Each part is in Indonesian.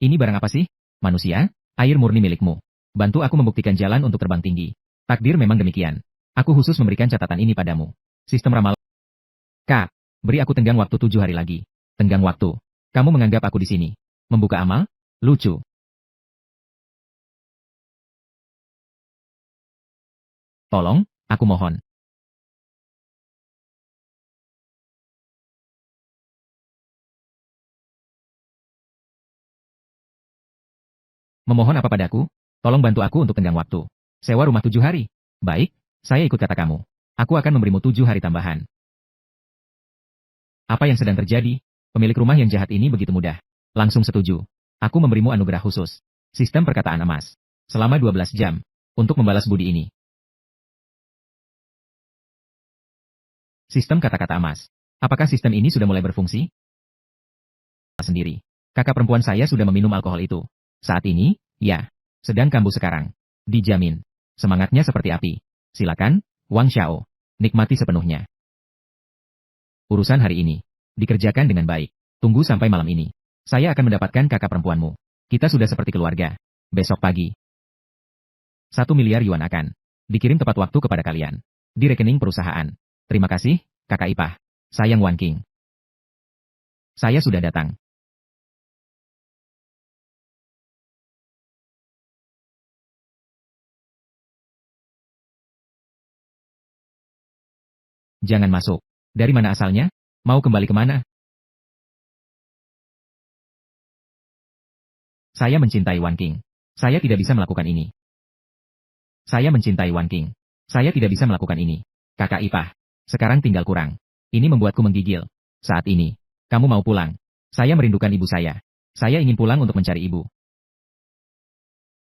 Ini barang apa sih? Manusia? Air murni milikmu. Bantu aku membuktikan jalan untuk terbang tinggi. Takdir memang demikian. Aku khusus memberikan catatan ini padamu. Sistem ramalan. Kak, beri aku tenggang waktu 7 hari lagi. Tenggang waktu. Kamu menganggap aku di sini. Membuka amal? Lucu. Tolong, aku mohon. Memohon apa padaku? Tolong bantu aku untuk tenggang waktu. Sewa rumah 7 hari. Baik, saya ikut kata kamu. Aku akan memberimu 7 hari tambahan. Apa yang sedang terjadi? Pemilik rumah yang jahat ini begitu mudah. Langsung setuju. Aku memberimu anugerah khusus. Sistem perkataan emas. Selama 12 jam. Untuk membalas budi ini. Sistem kata-kata emas. Apakah sistem ini sudah mulai berfungsi? Sendiri. Kakak perempuan saya sudah meminum alkohol itu. Saat ini, ya. Sedang kambuh sekarang. Dijamin. Semangatnya seperti api. Silakan, Wang Xiao. Nikmati sepenuhnya. Urusan hari ini. Dikerjakan dengan baik. Tunggu sampai malam ini. Saya akan mendapatkan kakak perempuanmu. Kita sudah seperti keluarga. Besok pagi. 1 miliar yuan akan dikirim tepat waktu kepada kalian. Di rekening perusahaan. Terima kasih, kakak Ipah. Sayang Wan King. Saya sudah datang. Jangan masuk. Dari mana asalnya? Mau kembali kemana? Saya mencintai Wan King. Saya tidak bisa melakukan ini. Saya mencintai Wan King. Saya tidak bisa melakukan ini. Kakak Ipah. Sekarang tinggal kurang. Ini membuatku menggigil. Saat ini. Kamu mau pulang. Saya merindukan ibu saya. Saya ingin pulang untuk mencari ibu.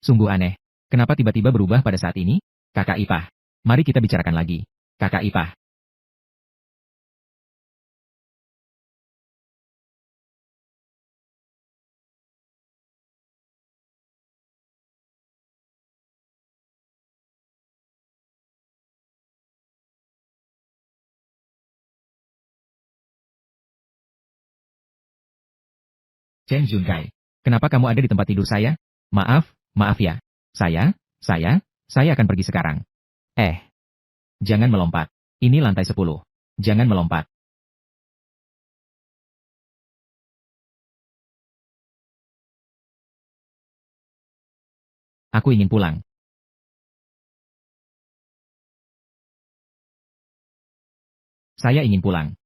Sungguh aneh. Kenapa tiba-tiba berubah pada saat ini? Kakak Ipah. Mari kita bicarakan lagi. Kakak Ipah. Chen Junkai. Kenapa kamu ada di tempat tidur saya? Maaf, maaf ya. Saya akan pergi sekarang. Jangan melompat. Ini lantai 10. Jangan melompat. Aku ingin pulang. Saya ingin pulang.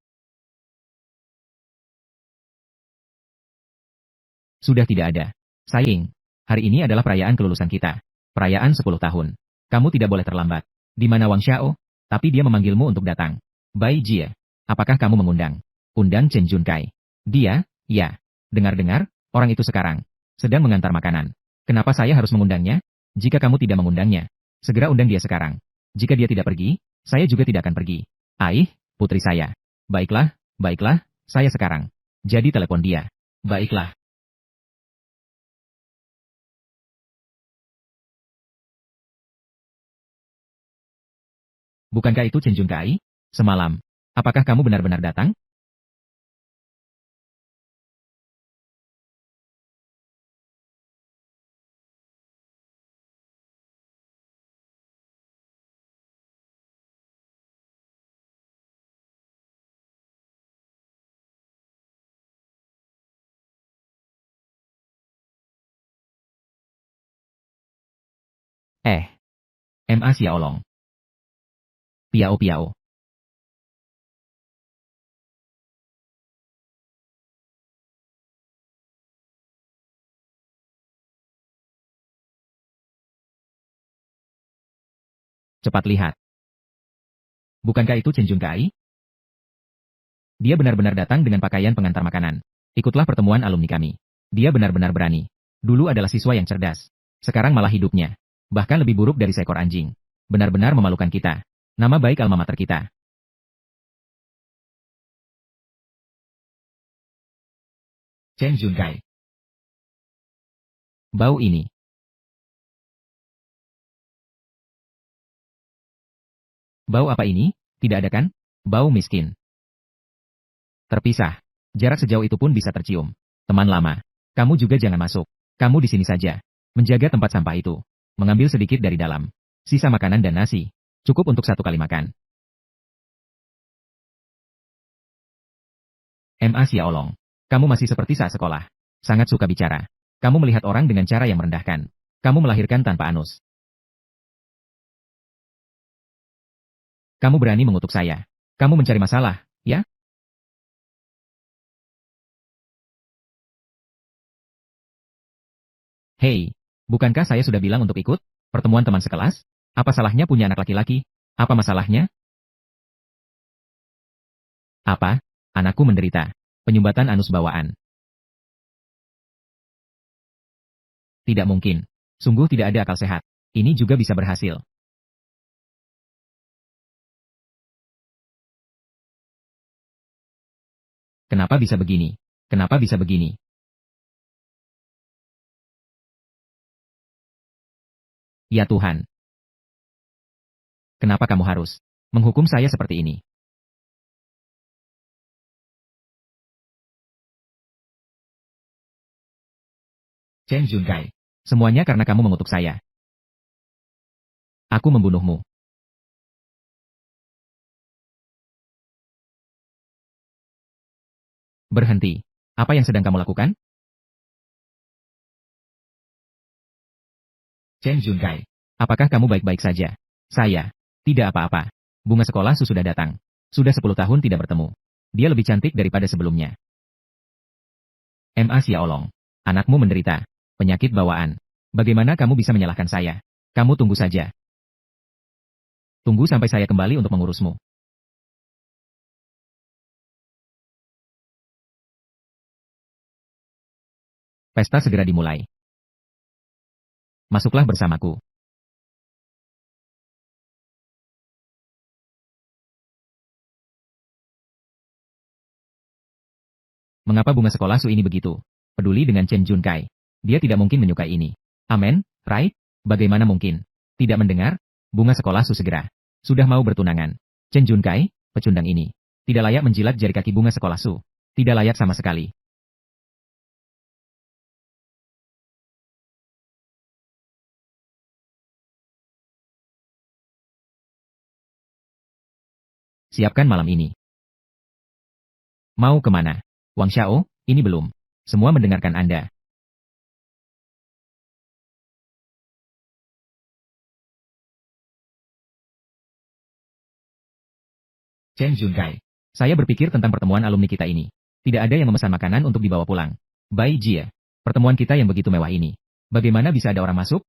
Sudah tidak ada. Saying, hari ini adalah perayaan kelulusan kita. Perayaan 10 tahun. Kamu tidak boleh terlambat. Di mana Wang Xiao? Tapi dia memanggilmu untuk datang. Bai Jie, apakah kamu mengundang? Undang Chen Junkai. Dia, ya. Dengar-dengar, orang itu sekarang sedang mengantar makanan. Kenapa saya harus mengundangnya? Jika kamu tidak mengundangnya, segera undang dia sekarang. Jika dia tidak pergi, saya juga tidak akan pergi. Aih, putri saya. Baiklah, baiklah, saya sekarang. Jadi telepon dia. Baiklah. Bukankah itu Chen Junkai? Semalam. Apakah kamu benar-benar datang? Eh. Ma Xiaolong. Piao Piao. Cepat lihat. Bukankah itu Chen Junkai? Dia benar-benar datang dengan pakaian pengantar makanan. Ikutlah pertemuan alumni kami. Dia benar-benar berani. Dulu adalah siswa yang cerdas. Sekarang malah hidupnya. Bahkan lebih buruk dari seekor anjing. Benar-benar memalukan kita. Nama baik alma mater kita. Chen Junkai. Bau ini. Bau apa ini? Tidak ada kan? Bau miskin. Terpisah. Jarak sejauh itu pun bisa tercium. Teman lama. Kamu juga jangan masuk. Kamu di sini saja. Menjaga tempat sampah itu. Mengambil sedikit dari dalam. Sisa makanan dan nasi. Cukup untuk 1 kali makan. Ma Xiaolong. Kamu masih seperti saat sekolah. Sangat suka bicara. Kamu melihat orang dengan cara yang merendahkan. Kamu melahirkan tanpa anus. Kamu berani mengutuk saya. Kamu mencari masalah, ya? Hei, bukankah saya sudah bilang untuk ikut pertemuan teman sekelas? Apa salahnya punya anak laki-laki? Apa masalahnya? Apa? Anakku menderita. Penyumbatan anus bawaan. Tidak mungkin. Sungguh tidak ada akal sehat. Ini juga bisa berhasil. Kenapa bisa begini? Kenapa bisa begini? Ya Tuhan. Kenapa kamu harus menghukum saya seperti ini? Chen Junkai. Semuanya karena kamu mengutuk saya. Aku membunuhmu. Berhenti. Apa yang sedang kamu lakukan? Chen Junkai. Apakah kamu baik-baik saja? Saya. Tidak apa-apa. Bunga sekolah sudah datang. Sudah 10 tahun tidak bertemu. Dia lebih cantik daripada sebelumnya. Ma Xiaolong. Anakmu menderita penyakit bawaan. Bagaimana kamu bisa menyalahkan saya? Kamu tunggu saja. Tunggu sampai saya kembali untuk mengurusmu. Pesta segera dimulai. Masuklah bersamaku. Mengapa bunga sekolah Su ini begitu peduli dengan Chen Junkai? Dia tidak mungkin menyukai ini. Amen, right? Bagaimana mungkin? Tidak mendengar? Bunga sekolah Su segera. Sudah mau bertunangan. Chen Junkai, pecundang ini. Tidak layak menjilat jari kaki bunga sekolah Su. Tidak layak sama sekali. Siapkan malam ini. Mau kemana? Wang Xiao, ini belum. Semua mendengarkan Anda. Chen Junkai. Saya berpikir tentang pertemuan alumni kita ini. Tidak ada yang memesan makanan untuk dibawa pulang. Bai Jie. Pertemuan kita yang begitu mewah ini. Bagaimana bisa ada orang masuk?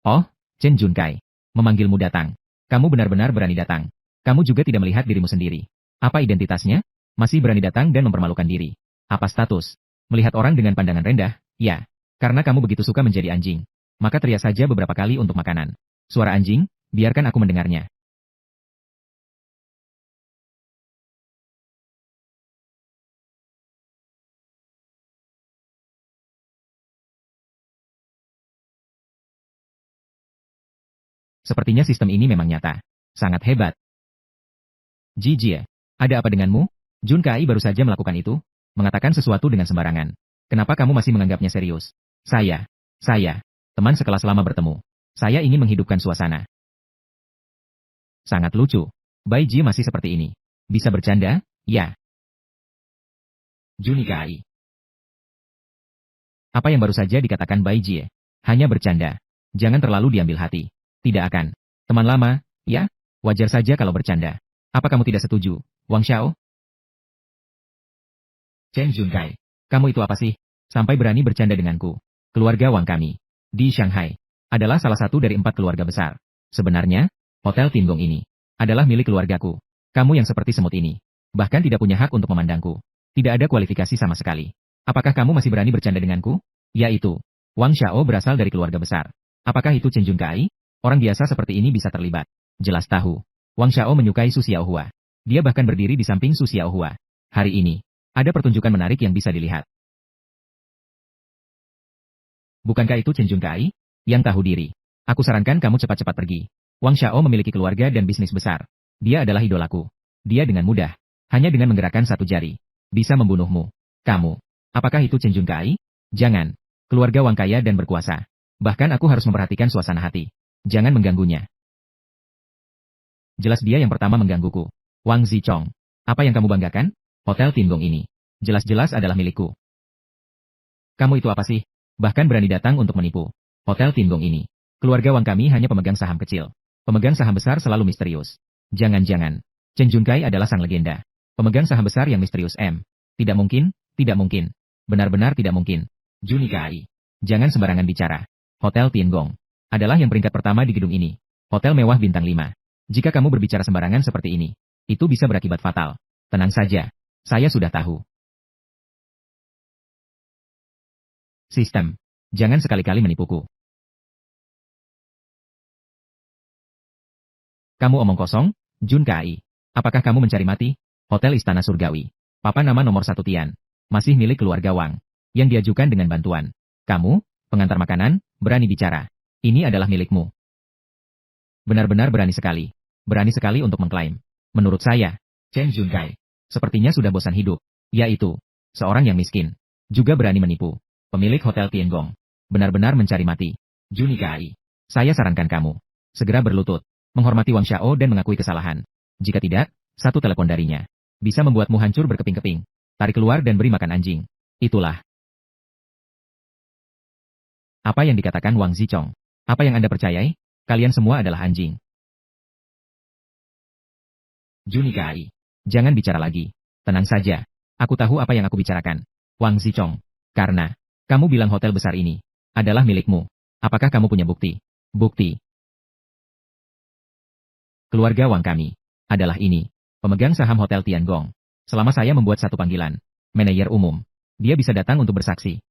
Oh, Chen Junkai. Memanggilmu datang. Kamu benar-benar berani datang. Kamu juga tidak melihat dirimu sendiri. Apa identitasnya? Masih berani datang dan mempermalukan diri. Apa status? Melihat orang dengan pandangan rendah? Ya. Karena kamu begitu suka menjadi anjing. Maka teriak saja beberapa kali untuk makanan. Suara anjing, biarkan aku mendengarnya. Sepertinya sistem ini memang nyata. Sangat hebat. Jijie. Ada apa denganmu? Jun Kai baru saja melakukan itu. Mengatakan sesuatu dengan sembarangan. Kenapa kamu masih menganggapnya serius? Saya. Teman sekelas lama bertemu. Saya ingin menghidupkan suasana. Sangat lucu. Bai Ji masih seperti ini. Bisa bercanda? Ya. Juni Kai. Apa yang baru saja dikatakan Bai Ji? Hanya bercanda. Jangan terlalu diambil hati. Tidak akan. Teman lama, ya? Wajar saja kalau bercanda. Apa kamu tidak setuju, Wang Xiao? Chen Junkai. Kamu itu apa sih? Sampai berani bercanda denganku. Keluarga Wang kami. Di Shanghai. Adalah salah satu dari 4 keluarga besar. Sebenarnya, Hotel Tinggong ini adalah milik keluargaku. Kamu yang seperti semut ini. Bahkan tidak punya hak untuk memandangku. Tidak ada kualifikasi sama sekali. Apakah kamu masih berani bercanda denganku? Yaitu, Wang Xiao berasal dari keluarga besar. Apakah itu Chen Junkai? Orang biasa seperti ini bisa terlibat. Jelas tahu. Wang Xiao menyukai Su Xiaohua. Dia bahkan berdiri di samping Su Xiaohua. Hari ini, ada pertunjukan menarik yang bisa dilihat. Bukankah itu Chen Junkai? Yang tahu diri. Aku sarankan kamu cepat-cepat pergi. Wang Xiao memiliki keluarga dan bisnis besar. Dia adalah idolaku. Dia dengan mudah, hanya dengan menggerakkan satu jari, bisa membunuhmu. Kamu, apakah itu Chen Junkai? Jangan. Keluarga Wang kaya dan berkuasa. Bahkan aku harus memperhatikan suasana hati. Jangan mengganggunya. Jelas dia yang pertama menggangguku. Wang Zichong. Apa yang kamu banggakan? Hotel Tiangong ini. Jelas-jelas adalah milikku. Kamu itu apa sih? Bahkan berani datang untuk menipu. Hotel Tiangong ini. Keluarga Wang kami hanya pemegang saham kecil. Pemegang saham besar selalu misterius. Jangan-jangan. Chen Junkai adalah sang legenda. Pemegang saham besar yang misterius M. Tidak mungkin, tidak mungkin. Benar-benar tidak mungkin. Junikai. Jangan sembarangan bicara. Hotel Tiangong adalah yang peringkat pertama di gedung ini. Hotel mewah bintang 5. Jika kamu berbicara sembarangan seperti ini, itu bisa berakibat fatal. Tenang saja. Saya sudah tahu. Sistem. Jangan sekali-kali menipuku. Kamu omong kosong, Junkai. Apakah kamu mencari mati? Hotel Istana Surgawi. Papan nama nomor 1 Tian. Masih milik keluarga Wang. Yang diajukan dengan bantuan. Kamu, pengantar makanan, berani bicara. Ini adalah milikmu. Benar-benar berani sekali. Berani sekali untuk mengklaim. Menurut saya, Chen Junkai sepertinya sudah bosan hidup. Yaitu, seorang yang miskin. Juga berani menipu. Pemilik Hotel Tiangong. Benar-benar mencari mati. Junikai. Saya sarankan kamu. Segera berlutut. Menghormati Wang Xiao dan mengakui kesalahan. Jika tidak, satu telepon darinya bisa membuatmu hancur berkeping-keping. Tarik keluar dan beri makan anjing. Itulah apa yang dikatakan Wang Zichong. Apa yang Anda percayai? Kalian semua adalah anjing. Junikai. Jangan bicara lagi. Tenang saja. Aku tahu apa yang aku bicarakan. Wang Zichong. Karena kamu bilang hotel besar ini adalah milikmu. Apakah kamu punya bukti? Bukti. Keluarga Wang kami adalah ini. Pemegang saham Hotel Tiangong. Selama saya membuat satu panggilan. Manajer umum. Dia bisa datang untuk bersaksi.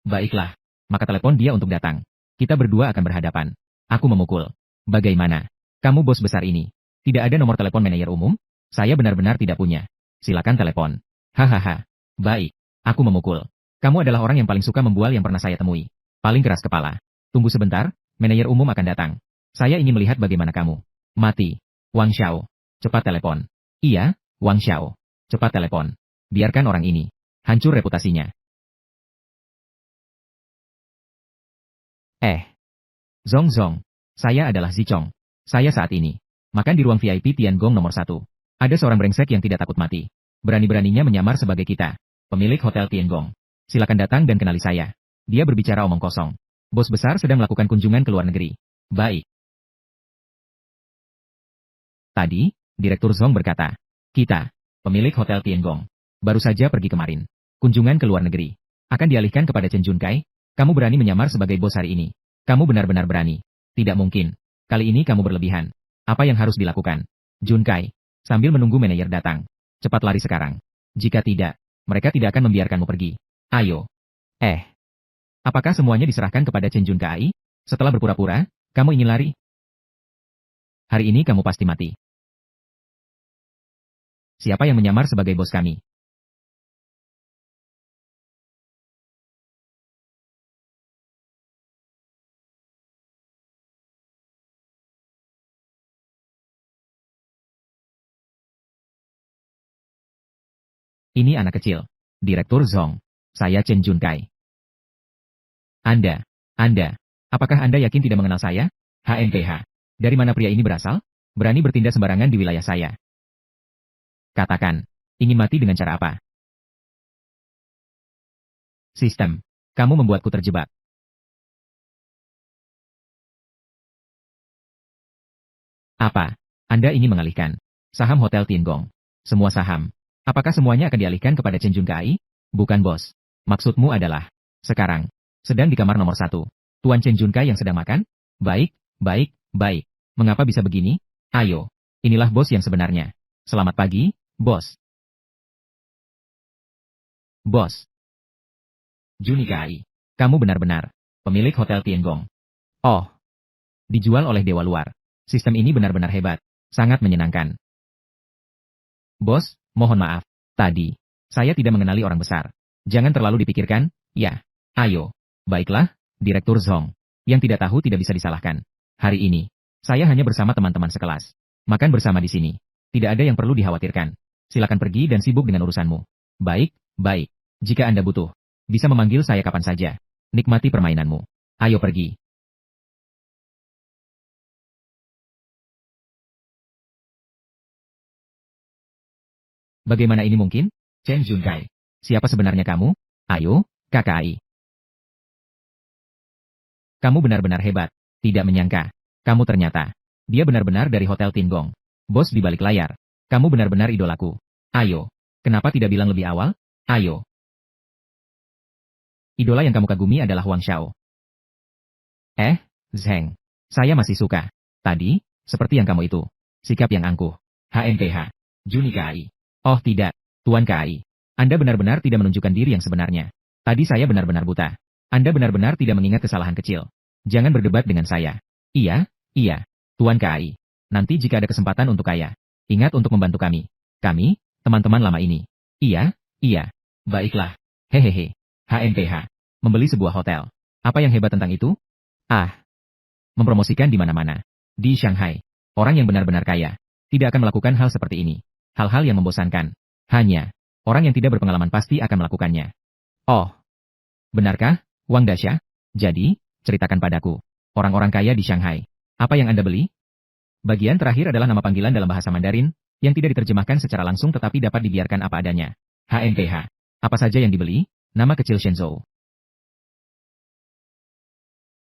Baiklah. Maka telepon dia untuk datang. Kita berdua akan berhadapan. Aku memukul. Bagaimana? Kamu bos besar ini. Tidak ada nomor telepon manajer umum? Saya benar-benar tidak punya. Silakan telepon. Hahaha. Baik. Aku memukul. Kamu adalah orang yang paling suka membual yang pernah saya temui. Paling keras kepala. Tunggu sebentar, manajer umum akan datang. Saya ingin melihat bagaimana kamu mati. Wang Xiao. Cepat telepon. Iya, Wang Xiao. Cepat telepon. Biarkan orang ini hancur reputasinya. Zong Zong. Saya adalah Zichong. Saya saat ini makan di ruang VIP Tiangong nomor 1. Ada seorang brengsek yang tidak takut mati. Berani-beraninya menyamar sebagai kita. Pemilik Hotel Tiangong. Silakan datang dan kenali saya. Dia berbicara omong kosong. Bos besar sedang melakukan kunjungan ke luar negeri. Baik. Tadi, Direktur Zong berkata, kita, pemilik Hotel Tiangong, baru saja pergi kemarin. Kunjungan ke luar negeri. Akan dialihkan kepada Chen Junkai. Kamu berani menyamar sebagai bos hari ini. Kamu benar-benar berani. Tidak mungkin. Kali ini kamu berlebihan. Apa yang harus dilakukan? Junkai, sambil menunggu manajer datang. Cepat lari sekarang. Jika tidak, mereka tidak akan membiarkanmu pergi. Ayo. Apakah semuanya diserahkan kepada Chen Junkai? Setelah berpura-pura, kamu ingin lari? Hari ini kamu pasti mati. Siapa yang menyamar sebagai bos kami? Ini anak kecil. Direktur Zong. Saya Chen Junkai. Anda. Apakah Anda yakin tidak mengenal saya? HMPH. Dari mana pria ini berasal? Berani bertindak sembarangan di wilayah saya. Katakan. Ingin mati dengan cara apa? Sistem. Kamu membuatku terjebak. Apa? Anda ingin mengalihkan saham Hotel Tiangong. Semua saham. Apakah semuanya akan dialihkan kepada Chen Junkai? Bukan bos. Maksudmu adalah, sekarang, sedang di kamar nomor 1. Tuan Chen Junkai yang sedang makan? Baik. Mengapa bisa begini? Ayo. Inilah bos yang sebenarnya. Selamat pagi, bos. Bos. Junikai. Kamu benar-benar pemilik Hotel Tiangong. Oh. Dijual oleh Dewa Luar. Sistem ini benar-benar hebat. Sangat menyenangkan. Bos, mohon maaf. Tadi, saya tidak mengenali orang besar. Jangan terlalu dipikirkan, ya. Ayo. Baiklah, Direktur Zong. Yang tidak tahu tidak bisa disalahkan. Hari ini, Saya hanya bersama teman-teman sekelas. Makan bersama di sini. Tidak ada yang perlu dikhawatirkan. Silakan pergi dan sibuk dengan urusanmu. Baik, baik. Jika Anda butuh, bisa memanggil saya kapan saja. Nikmati permainanmu. Ayo pergi. Bagaimana ini mungkin? Chen Junkai. Siapa sebenarnya kamu? Ayo, KKI. Kamu benar-benar hebat. Tidak menyangka. Kamu ternyata. Dia benar-benar dari Hotel Tingong. Bos di balik layar. Kamu benar-benar idolaku. Ayo. Kenapa tidak bilang lebih awal? Ayo. Idola yang kamu kagumi adalah Wang Xiao. Zheng. Saya masih suka. Tadi, seperti yang kamu itu. Sikap yang angkuh. HMPH. Juni KAI. Oh tidak, Tuan KAI. Anda benar-benar tidak menunjukkan diri yang sebenarnya. Tadi saya benar-benar buta. Anda benar-benar tidak mengingat kesalahan kecil. Jangan berdebat dengan saya. Iya, Tuan KAI. Nanti jika ada kesempatan untuk kaya, ingat untuk membantu kami. Kami, teman-teman lama ini. Iya. Baiklah. Hehehe. HMPH. Membeli sebuah hotel. Apa yang hebat tentang itu? Mempromosikan di mana-mana. Di Shanghai. Orang yang benar-benar kaya tidak akan melakukan hal seperti ini. Hal-hal yang membosankan. Hanya orang yang tidak berpengalaman pasti akan melakukannya. Oh, benarkah, Wang Dasha? Jadi, ceritakan padaku. Orang-orang kaya di Shanghai. Apa yang Anda beli? Bagian terakhir adalah nama panggilan dalam bahasa Mandarin, yang tidak diterjemahkan secara langsung tetapi dapat dibiarkan apa adanya. HMPH. Apa saja yang dibeli? Nama kecil Shenzhou.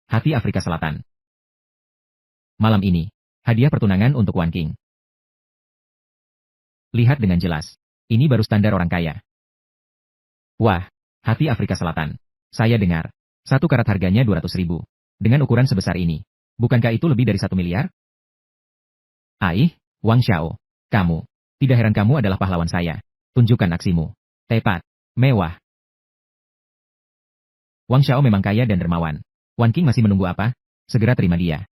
Hati Afrika Selatan. Malam ini, hadiah pertunangan untuk Wan King. Lihat dengan jelas. Ini baru standar orang kaya. Wah, hati Afrika Selatan. Saya dengar. 1 karat harganya 200.000. Dengan ukuran sebesar ini. Bukankah itu lebih dari 1 miliar? Wang Xiao. Kamu. Tidak heran kamu adalah pahlawan saya. Tunjukkan aksimu. Tepat. Mewah. Wang Xiao memang kaya dan dermawan. Wan King masih menunggu apa? Segera terima dia.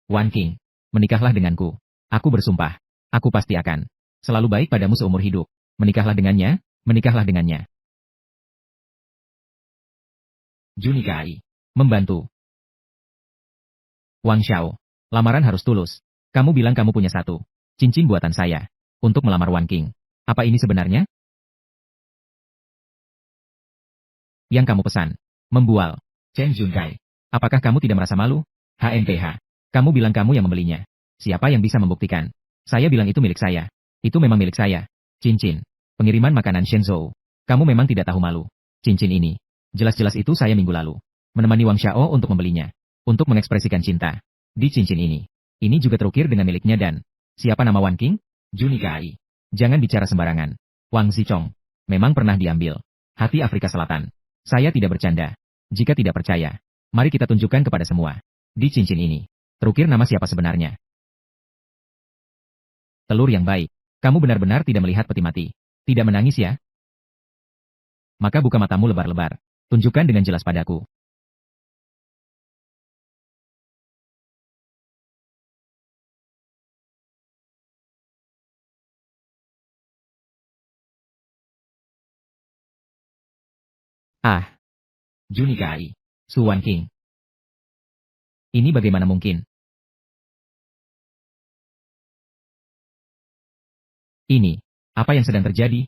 Wan King. Menikahlah denganku. Aku bersumpah. Aku pasti akan selalu baik padamu seumur hidup. Menikahlah dengannya. Juni KAI. Membantu. Wang Xiao. Lamaran harus tulus. Kamu bilang kamu punya 1 cincin buatan saya. Untuk melamar Wan King. Apa ini sebenarnya? Yang kamu pesan. Membual. Chen Junkai. Apakah kamu tidak merasa malu? HMPH. Kamu bilang kamu yang membelinya. Siapa yang bisa membuktikan? Saya bilang itu milik saya. Itu memang milik saya. Cincin. Pengiriman makanan Shenzhou. Kamu memang tidak tahu malu. Cincin ini. Jelas-jelas itu saya minggu lalu. Menemani Wang Xiao untuk membelinya. Untuk mengekspresikan cinta. Di cincin ini. Ini juga terukir dengan miliknya dan... Siapa nama Wan King? Juni KAI. Jangan bicara sembarangan. Wang Zichong. Memang pernah diambil. Hati Afrika Selatan. Saya tidak bercanda. Jika tidak percaya, mari kita tunjukkan kepada semua. Di cincin ini. Terukir nama siapa sebenarnya. Telur yang baik. Kamu benar-benar tidak melihat peti mati. Tidak menangis ya? Maka buka matamu lebar-lebar. Tunjukkan dengan jelas padaku. Juni KAI. Su Wan King. Ini bagaimana mungkin? Ini. Apa yang sedang terjadi?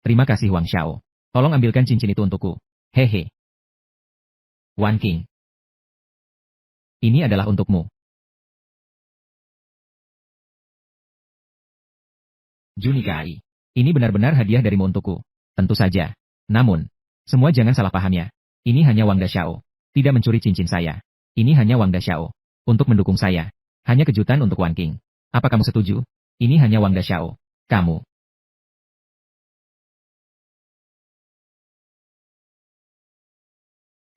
Terima kasih Wang Xiao. Tolong ambilkan cincin itu untukku. Hehe. Wan King. Ini adalah untukmu. Juni KAI. Ini benar-benar hadiah darimu untukku. Tentu saja. Namun, semua jangan salah paham ya. Ini hanya Wang Dashao. Tidak mencuri cincin saya. Ini hanya Wang Dashao. Untuk mendukung saya. Hanya kejutan untuk Wan King. Apa kamu setuju? Ini hanya Wang Dashao. Kamu.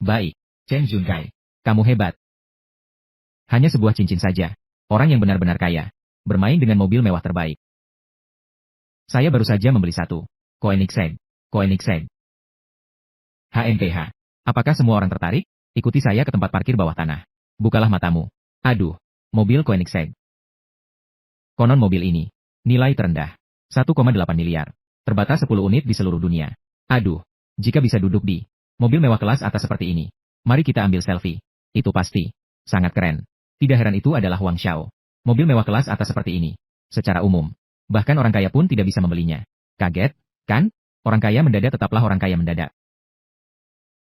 Baik. Chen Junkai. Kamu hebat. Hanya sebuah cincin saja. Orang yang benar-benar kaya. Bermain dengan mobil mewah terbaik. Saya baru saja membeli 1. Koenigsegg. HMPH. Apakah semua orang tertarik? Ikuti saya ke tempat parkir bawah tanah. Bukalah matamu. Aduh. Mobil Koenigsegg. Konon mobil ini. Nilai terendah. 1,8 miliar. Terbatas 10 unit di seluruh dunia. Aduh. Jika bisa duduk di mobil mewah kelas atas seperti ini. Mari kita ambil selfie. Itu pasti. Sangat keren. Tidak heran itu adalah Wang Xiao. Mobil mewah kelas atas seperti ini. Secara umum. Bahkan orang kaya pun tidak bisa membelinya. Kaget, kan? Orang kaya mendadak tetaplah orang kaya mendadak.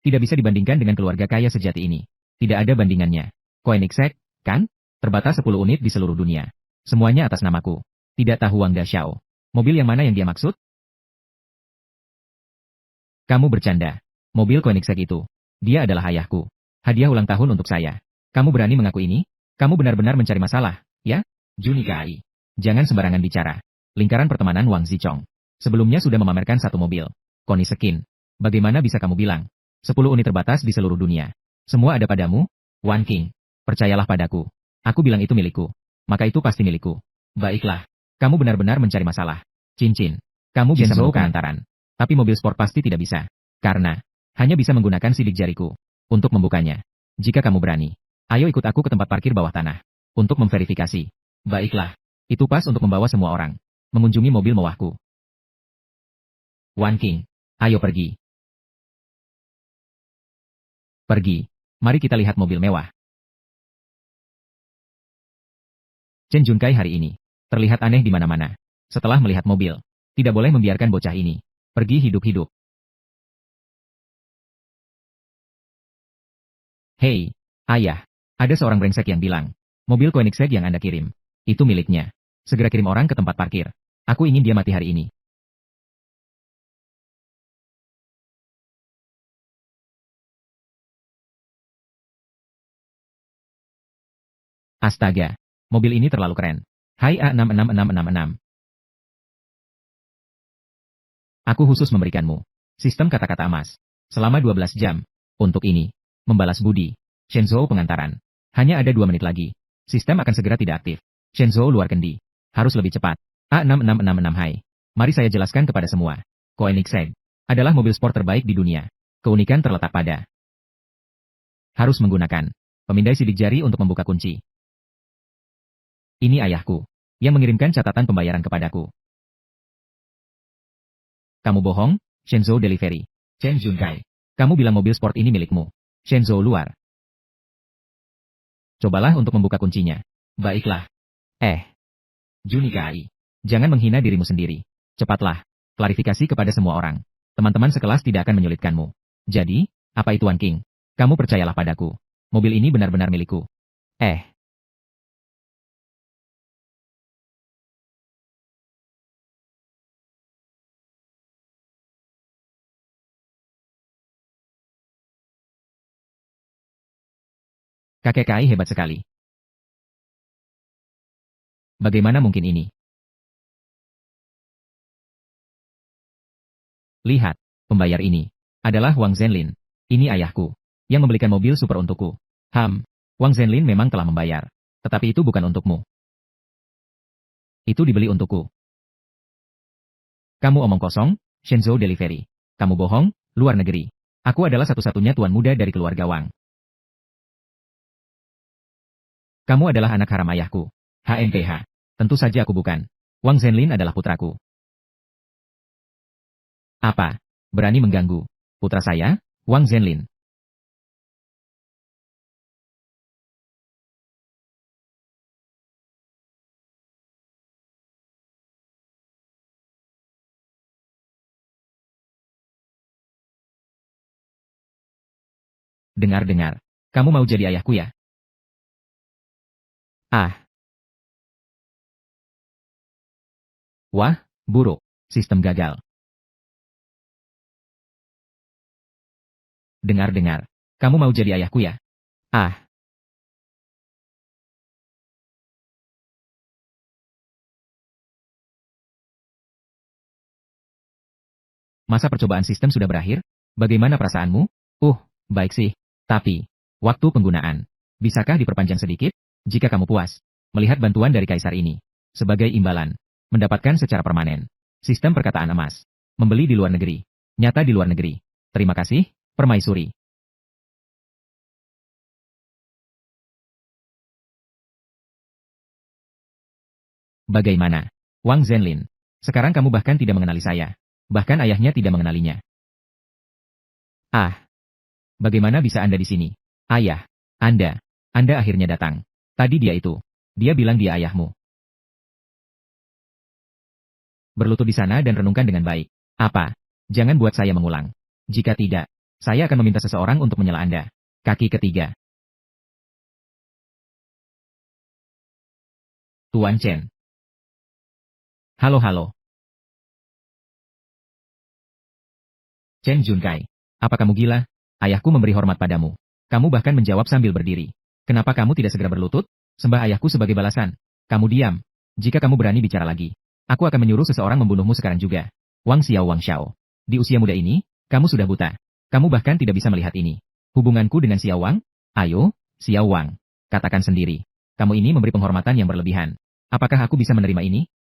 Tidak bisa dibandingkan dengan keluarga kaya sejati ini. Tidak ada bandingannya. Koenigsegg, kan? Terbatas 10 unit di seluruh dunia. Semuanya atas namaku. Tidak tahu Wang Xiao. Mobil yang mana yang dia maksud? Kamu bercanda. Mobil Koenigsegg itu. Dia adalah ayahku. Hadiah ulang tahun untuk saya. Kamu berani mengaku ini? Kamu benar-benar mencari masalah, ya? Junikai. Jangan sembarangan bicara. Lingkaran pertemanan Wang Zichong. Sebelumnya sudah memamerkan satu mobil. Koenigsegg. Bagaimana bisa kamu bilang? 10 unit terbatas di seluruh dunia. Semua ada padamu? Wan King. Percayalah padaku. Aku bilang itu milikku. Maka itu pasti milikku. Baiklah. Kamu benar-benar mencari masalah. Cincin. Kamu bisa menemukan antaran. Tapi mobil sport pasti tidak bisa. Karena hanya bisa menggunakan sidik jariku untuk membukanya. Jika kamu berani, ayo ikut aku ke tempat parkir bawah tanah untuk memverifikasi. Baiklah. Itu pas untuk membawa semua orang mengunjungi mobil mewahku. Wan King. Ayo pergi. Pergi. Mari kita lihat mobil mewah. Chen Junkai hari ini terlihat aneh di mana-mana. Setelah melihat mobil, tidak boleh membiarkan bocah ini pergi hidup-hidup. Hei, ayah, ada seorang brengsek yang bilang, mobil Koenigsegg yang Anda kirim, itu miliknya. Segera kirim orang ke tempat parkir. Aku ingin dia mati hari ini. Astaga, mobil ini terlalu keren. Hai A66666. Aku khusus memberikanmu sistem kata-kata emas selama 12 jam. Untuk ini, membalas budi. Shenzhou pengantaran. Hanya ada 2 menit lagi. Sistem akan segera tidak aktif. Shenzhou luar kendi. Harus lebih cepat. A6666 hai. Mari saya jelaskan kepada semua. Koenigsegg adalah mobil sport terbaik di dunia. Keunikan terletak pada harus menggunakan pemindai sidik jari untuk membuka kunci. Ini ayahku yang mengirimkan catatan pembayaran kepadaku. Kamu bohong, Shenzhou Delivery. Chen Junkai. Kamu bilang mobil sport ini milikmu. Shenzhou luar. Cobalah untuk membuka kuncinya. Baiklah. Junikai. Jangan menghina dirimu sendiri. Cepatlah. Klarifikasi kepada semua orang. Teman-teman sekelas tidak akan menyulitkanmu. Jadi, apa itu Wan King? Kamu percayalah padaku. Mobil ini benar-benar milikku. Kakek Kai hebat sekali. Bagaimana mungkin ini? Lihat, pembayar ini adalah Wang Zhenlin. Ini ayahku yang membelikan mobil super untukku. Wang Zhenlin memang telah membayar. Tetapi itu bukan untukmu. Itu dibeli untukku. Kamu omong kosong, Shenzhou Delivery. Kamu bohong, luar negeri. Aku adalah satu-satunya tuan muda dari keluarga Wang. Kamu adalah anak haram ayahku. HMPH. Tentu saja aku bukan. Wang Zhenlin adalah putraku. Apa? Berani mengganggu putra saya, Wang Zhenlin? Dengar-dengar. Kamu mau jadi ayahku ya? Wah, buruk. Sistem gagal. Dengar-dengar. Kamu mau jadi ayahku ya? Masa percobaan sistem sudah berakhir? Bagaimana perasaanmu? Baik sih. Tapi, waktu penggunaan. Bisakah diperpanjang sedikit? Jika kamu puas melihat bantuan dari kaisar ini. Sebagai imbalan. Mendapatkan secara permanen. Sistem perkataan emas. Membeli di luar negeri. Nyata di luar negeri. Terima kasih, Permaisuri. Bagaimana? Wang Zhenlin. Sekarang kamu bahkan tidak mengenali saya. Bahkan ayahnya tidak mengenalinya. Bagaimana bisa Anda di sini? Ayah, Anda akhirnya datang. Tadi dia itu. Dia bilang dia ayahmu. Berlutut di sana dan renungkan dengan baik. Apa? Jangan buat saya mengulang. Jika tidak, saya akan meminta seseorang untuk menyela Anda. Kaki ketiga. Tuan Chen. Halo halo. Chen Junkai. Apa kamu gila? Ayahku memberi hormat padamu. Kamu bahkan menjawab sambil berdiri. Kenapa kamu tidak segera berlutut? Sembah ayahku sebagai balasan. Kamu diam. Jika kamu berani bicara lagi, aku akan menyuruh seseorang membunuhmu sekarang juga. Wang Xiao Wang Xiao. Di usia muda ini, kamu sudah buta. Kamu bahkan tidak bisa melihat ini. Hubunganku dengan Xiao Wang? Ayo, Xiao Wang. Katakan sendiri. Kamu ini memberi penghormatan yang berlebihan. Apakah aku bisa menerima ini?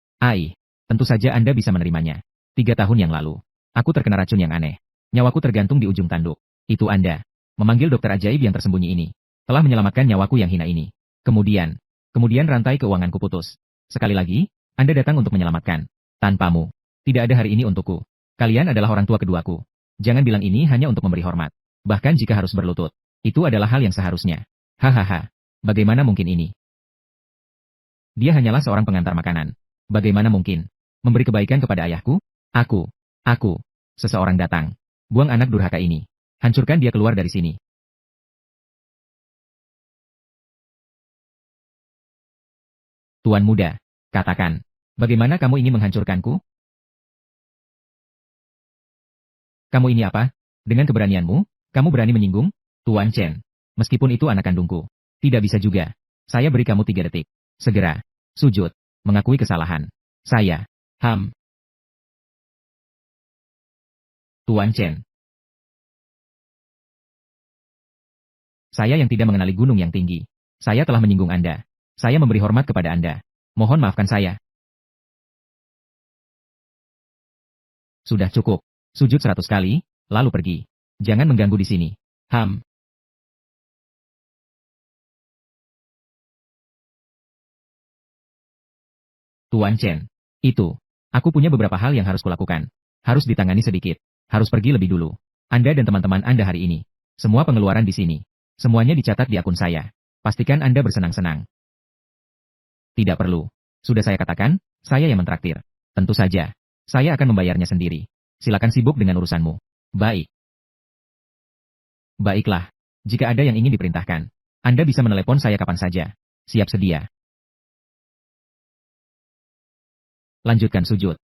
Tentu saja Anda bisa menerimanya. 3 tahun yang lalu, aku terkena racun yang aneh. Nyawaku tergantung di ujung tanduk. Itu Anda. Memanggil dokter ajaib yang tersembunyi ini. Telah menyelamatkan nyawaku yang hina ini. Kemudian rantai keuanganku putus. Sekali lagi, Anda datang untuk menyelamatkan. Tanpamu, tidak ada hari ini untukku. Kalian adalah orang tua keduaku. Jangan bilang ini hanya untuk memberi hormat. Bahkan jika harus berlutut, itu adalah hal yang seharusnya. Hahaha. Bagaimana mungkin ini? Dia hanyalah seorang pengantar makanan. Bagaimana mungkin? Memberi kebaikan kepada ayahku? Aku. Seseorang datang. Buang anak durhaka ini. Hancurkan dia keluar dari sini. Tuan muda, katakan. Bagaimana kamu ingin menghancurkanku? Kamu ini apa? Dengan keberanianmu, kamu berani menyinggung? Tuan Chen. Meskipun itu anak kandungku. Tidak bisa juga. Saya beri kamu 3 detik. Segera. Sujud. Mengakui kesalahan. Saya. Tuan Chen. Saya yang tidak mengenali gunung yang tinggi. Saya telah menyinggung Anda. Saya memberi hormat kepada Anda. Mohon maafkan saya. Sudah cukup. Sujud 100 kali, lalu pergi. Jangan mengganggu di sini. Tuan Chen. Itu. Aku punya beberapa hal yang harus kulakukan. Harus ditangani sedikit. Harus pergi lebih dulu. Anda dan teman-teman Anda hari ini. Semua pengeluaran di sini. Semuanya dicatat di akun saya. Pastikan Anda bersenang-senang. Tidak perlu. Sudah saya katakan, saya yang mentraktir. Tentu saja. Saya akan membayarnya sendiri. Silakan sibuk dengan urusanmu. Baik. Baiklah. Jika ada yang ingin diperintahkan, Anda bisa menelepon saya kapan saja. Siap sedia. Lanjutkan sujud.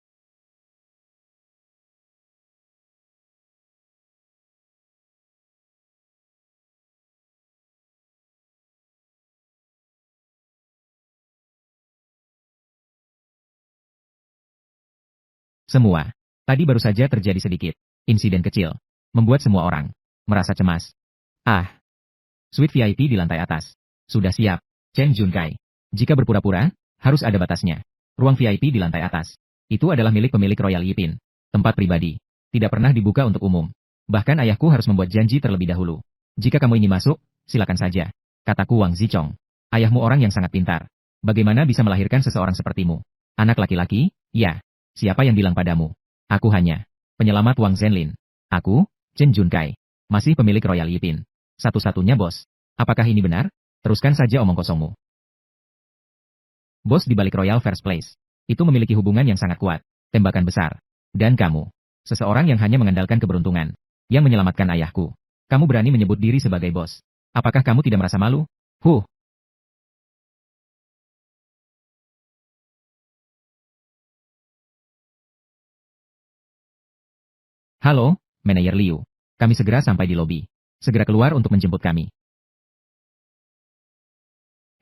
Semua. Tadi baru saja terjadi sedikit. Insiden kecil. Membuat semua orang merasa cemas. Ah. Suite VIP di lantai atas. Sudah siap. Chen Junkai. Jika berpura-pura, harus ada batasnya. Ruang VIP di lantai atas. Itu adalah milik pemilik Royal Yipin. Tempat pribadi. Tidak pernah dibuka untuk umum. Bahkan ayahku harus membuat janji terlebih dahulu. Jika kamu ingin masuk, silakan saja. Kataku Wang Zichong. Ayahmu orang yang sangat pintar. Bagaimana bisa melahirkan seseorang sepertimu? Anak laki-laki? Ya. Siapa yang bilang padamu? Aku hanya penyelamat Wang Zhenlin. Aku, Chen Junkai. Masih pemilik Royal Yipin. Satu-satunya bos. Apakah ini benar? Teruskan saja omong kosongmu. Bos di balik Royal First Place. Itu memiliki hubungan yang sangat kuat. Tembakan besar. Dan kamu. Seseorang yang hanya mengandalkan keberuntungan. Yang menyelamatkan ayahku. Kamu berani menyebut diri sebagai bos. Apakah kamu tidak merasa malu? Halo, Manajer Liu. Kami segera sampai di lobi. Segera keluar untuk menjemput kami.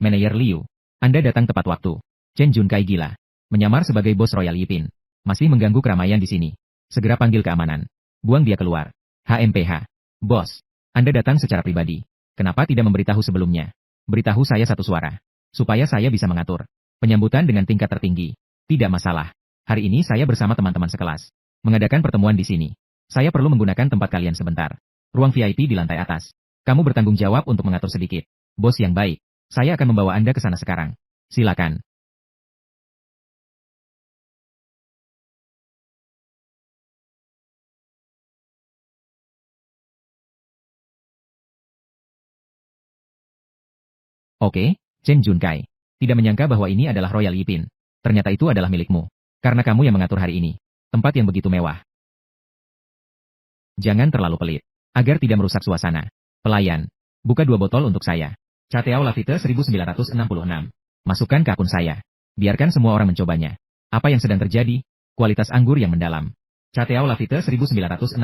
Manajer Liu. Anda datang tepat waktu. Chen Junkai gila. Menyamar sebagai bos Royal Yipin. Masih mengganggu keramaian di sini. Segera panggil keamanan. Buang dia keluar. HMPH. Bos. Anda datang secara pribadi. Kenapa tidak memberitahu sebelumnya? Beritahu saya satu suara. Supaya saya bisa mengatur. Penyambutan dengan tingkat tertinggi. Tidak masalah. Hari ini saya bersama teman-teman sekelas. Mengadakan pertemuan di sini. Saya perlu menggunakan tempat kalian sebentar. Ruang VIP di lantai atas. Kamu bertanggung jawab untuk mengatur sedikit. Bos yang baik. Saya akan membawa Anda ke sana sekarang. Silakan. Oke, Chen Junkai. Tidak menyangka bahwa ini adalah Royal Yipin. Ternyata itu adalah milikmu. Karena kamu yang mengatur hari ini. Tempat yang begitu mewah. Jangan terlalu pelit. Agar tidak merusak suasana. Pelayan. Buka 2 botol untuk saya. Chateau Lafite 1966. Masukkan ke akun saya. Biarkan semua orang mencobanya. Apa yang sedang terjadi? Kualitas anggur yang mendalam. Chateau Lafite 1966.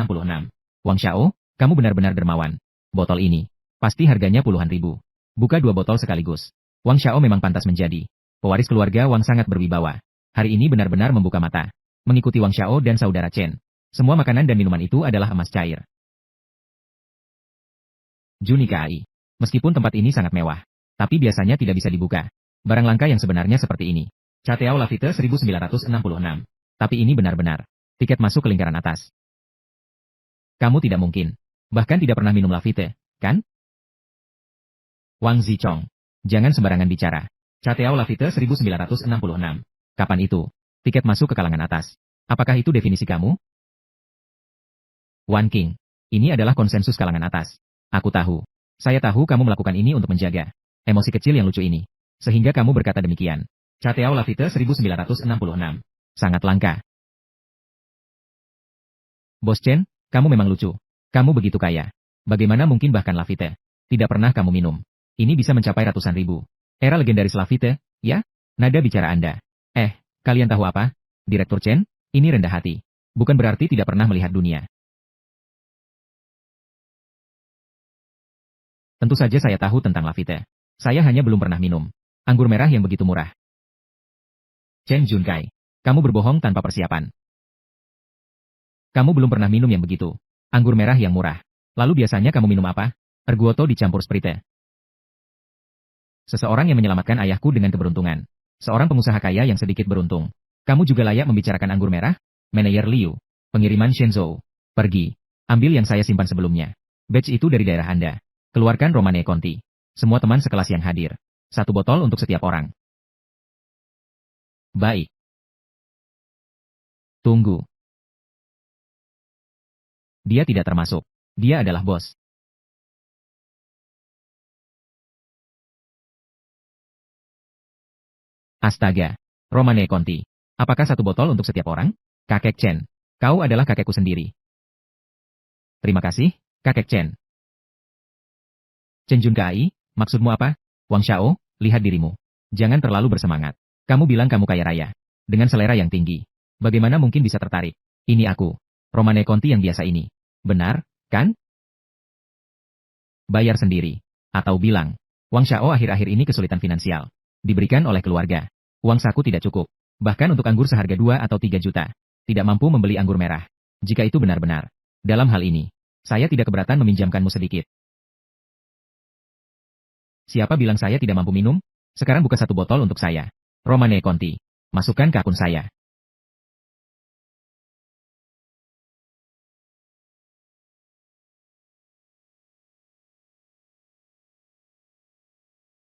Wang Xiao, kamu benar-benar dermawan. Botol ini. Pasti harganya puluhan ribu. Buka 2 botol sekaligus. Wang Xiao memang pantas menjadi pewaris keluarga Wang sangat berwibawa. Hari ini benar-benar membuka mata. Mengikuti Wang Xiao dan saudara Chen. Semua makanan dan minuman itu adalah emas cair. Juni KAI. Meskipun tempat ini sangat mewah, tapi biasanya tidak bisa dibuka. Barang langka yang sebenarnya seperti ini. Chateau Lafite 1966. Tapi ini benar-benar tiket masuk ke lingkaran atas. Kamu tidak mungkin. Bahkan tidak pernah minum Lafite, kan? Wang Zichong. Jangan sembarangan bicara. Chateau Lafite 1966. Kapan itu? Tiket masuk ke kalangan atas. Apakah itu definisi kamu? Wan King. Ini adalah konsensus kalangan atas. Aku tahu. Saya tahu kamu melakukan ini untuk menjaga emosi kecil yang lucu ini. Sehingga kamu berkata demikian. Chateau Lafite 1966. Sangat langka. Bos Chen, kamu memang lucu. Kamu begitu kaya. Bagaimana mungkin bahkan Lafite tidak pernah kamu minum? Ini bisa mencapai ratusan ribu. Era legendaris Lafite, ya? Nada bicara Anda. Kalian tahu apa? Direktur Chen, ini rendah hati. Bukan berarti tidak pernah melihat dunia. Tentu saja saya tahu tentang Lafite. Saya hanya belum pernah minum anggur merah yang begitu murah. Chen Junkai, kamu berbohong tanpa persiapan. Kamu belum pernah minum yang begitu. Anggur merah yang murah. Lalu biasanya kamu minum apa? Erguoto dicampur sprite. Seseorang yang menyelamatkan ayahku dengan keberuntungan. Seorang pengusaha kaya yang sedikit beruntung. Kamu juga layak membicarakan anggur merah? Manajer Liu. Pengiriman Shenzhou. Pergi. Ambil yang saya simpan sebelumnya. Batch itu dari daerah Anda. Keluarkan Romane Conti. Semua teman sekelas yang hadir. 1 botol untuk setiap orang. Baik. Tunggu. Dia tidak termasuk. Dia adalah bos. Astaga. Romane Conti. Apakah 1 botol untuk setiap orang? Kakek Chen. Kau adalah kakekku sendiri. Terima kasih, kakek Chen. Chen Junkai, maksudmu apa? Wang Xiao, lihat dirimu. Jangan terlalu bersemangat. Kamu bilang kamu kaya raya. Dengan selera yang tinggi. Bagaimana mungkin bisa tertarik? Ini aku. Romane Conti yang biasa ini. Benar, kan? Bayar sendiri. Atau bilang, Wang Xiao akhir-akhir ini kesulitan finansial. Diberikan oleh keluarga. Uang saku tidak cukup. Bahkan untuk anggur seharga 2 atau 3 juta. Tidak mampu membeli anggur merah. Jika itu benar-benar. Dalam hal ini, saya tidak keberatan meminjamkanmu sedikit. Siapa bilang saya tidak mampu minum? Sekarang buka 1 botol untuk saya. Romane Conti. Masukkan ke akun saya.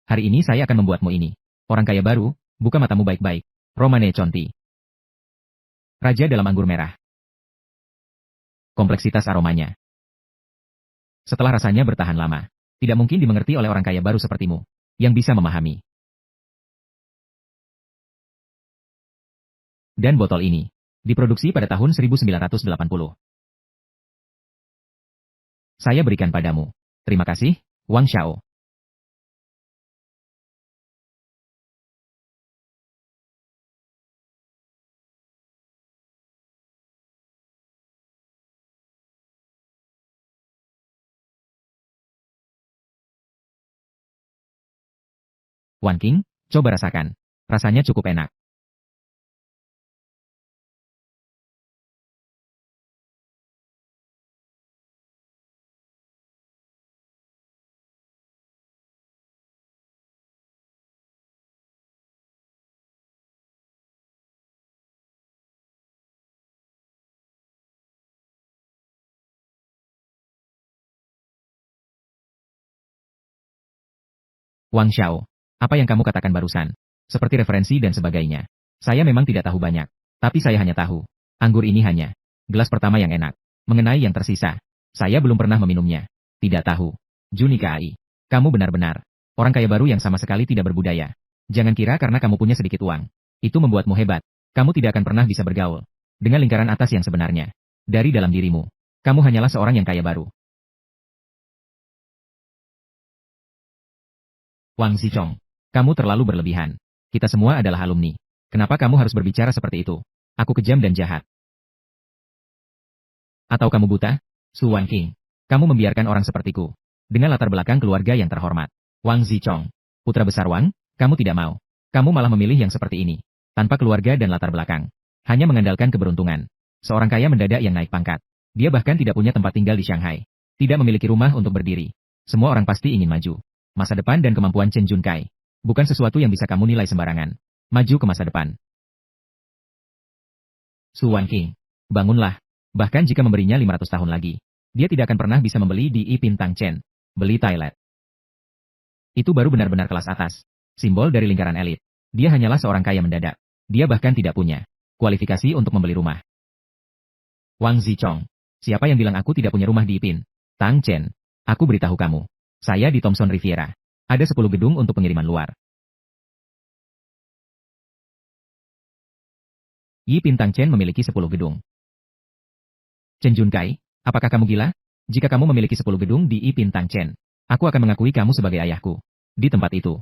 Hari ini saya akan membuatmu ini. Orang kaya baru, buka matamu baik-baik. Romane Conti. Raja dalam anggur merah. Kompleksitas aromanya. Setelah rasanya bertahan lama, tidak mungkin dimengerti oleh orang kaya baru sepertimu, yang bisa memahami. Dan botol ini, diproduksi pada tahun 1980. Saya berikan padamu. Terima kasih, Wang Xiao. Wan King, coba rasakan. Rasanya cukup enak. Wang Xiao, apa yang kamu katakan barusan? Seperti referensi dan sebagainya. Saya memang tidak tahu banyak. Tapi saya hanya tahu. Anggur ini hanya gelas pertama yang enak. Mengenai yang tersisa, saya belum pernah meminumnya. Tidak tahu. Juni KAI. Kamu benar-benar Orang kaya baru yang sama sekali tidak berbudaya. Jangan kira karena kamu punya sedikit uang, itu membuatmu hebat. Kamu tidak akan pernah bisa bergaul dengan lingkaran atas yang sebenarnya. Dari dalam dirimu, kamu hanyalah seorang yang kaya baru. Wang Zichong, kamu terlalu berlebihan. Kita semua adalah alumni. Kenapa kamu harus berbicara seperti itu? Aku kejam dan jahat. Atau kamu buta? Su Wanqing, kamu membiarkan orang sepertiku dengan latar belakang keluarga yang terhormat. Wang Zichong, putra besar Wang, kamu tidak mau. Kamu malah memilih yang seperti ini, tanpa keluarga dan latar belakang. Hanya mengandalkan keberuntungan. Seorang kaya mendadak yang naik pangkat. Dia bahkan tidak punya tempat tinggal di Shanghai. Tidak memiliki rumah untuk berdiri. Semua orang pasti ingin maju. Masa depan dan kemampuan Chen Junkai bukan sesuatu yang bisa kamu nilai sembarangan. Maju ke masa depan. Su Wanqing, bangunlah. Bahkan jika memberinya 500 tahun lagi, dia tidak akan pernah bisa membeli di Ipin Tang Chen. Beli toilet. Itu baru benar-benar kelas atas. Simbol dari lingkaran elit. Dia hanyalah seorang kaya mendadak. Dia bahkan tidak punya kualifikasi untuk membeli rumah. Wang Zichong, siapa yang bilang aku tidak punya rumah di Ipin Tang Chen? Aku beritahu kamu. Saya di Thomson Riviera. Ada 10 gedung untuk pengiriman luar. Ipin Tang Chen memiliki 10 gedung. Chen Junkai, apakah kamu gila? Jika kamu memiliki 10 gedung di Ipin Tang Chen, aku akan mengakui kamu sebagai ayahku. Di tempat itu.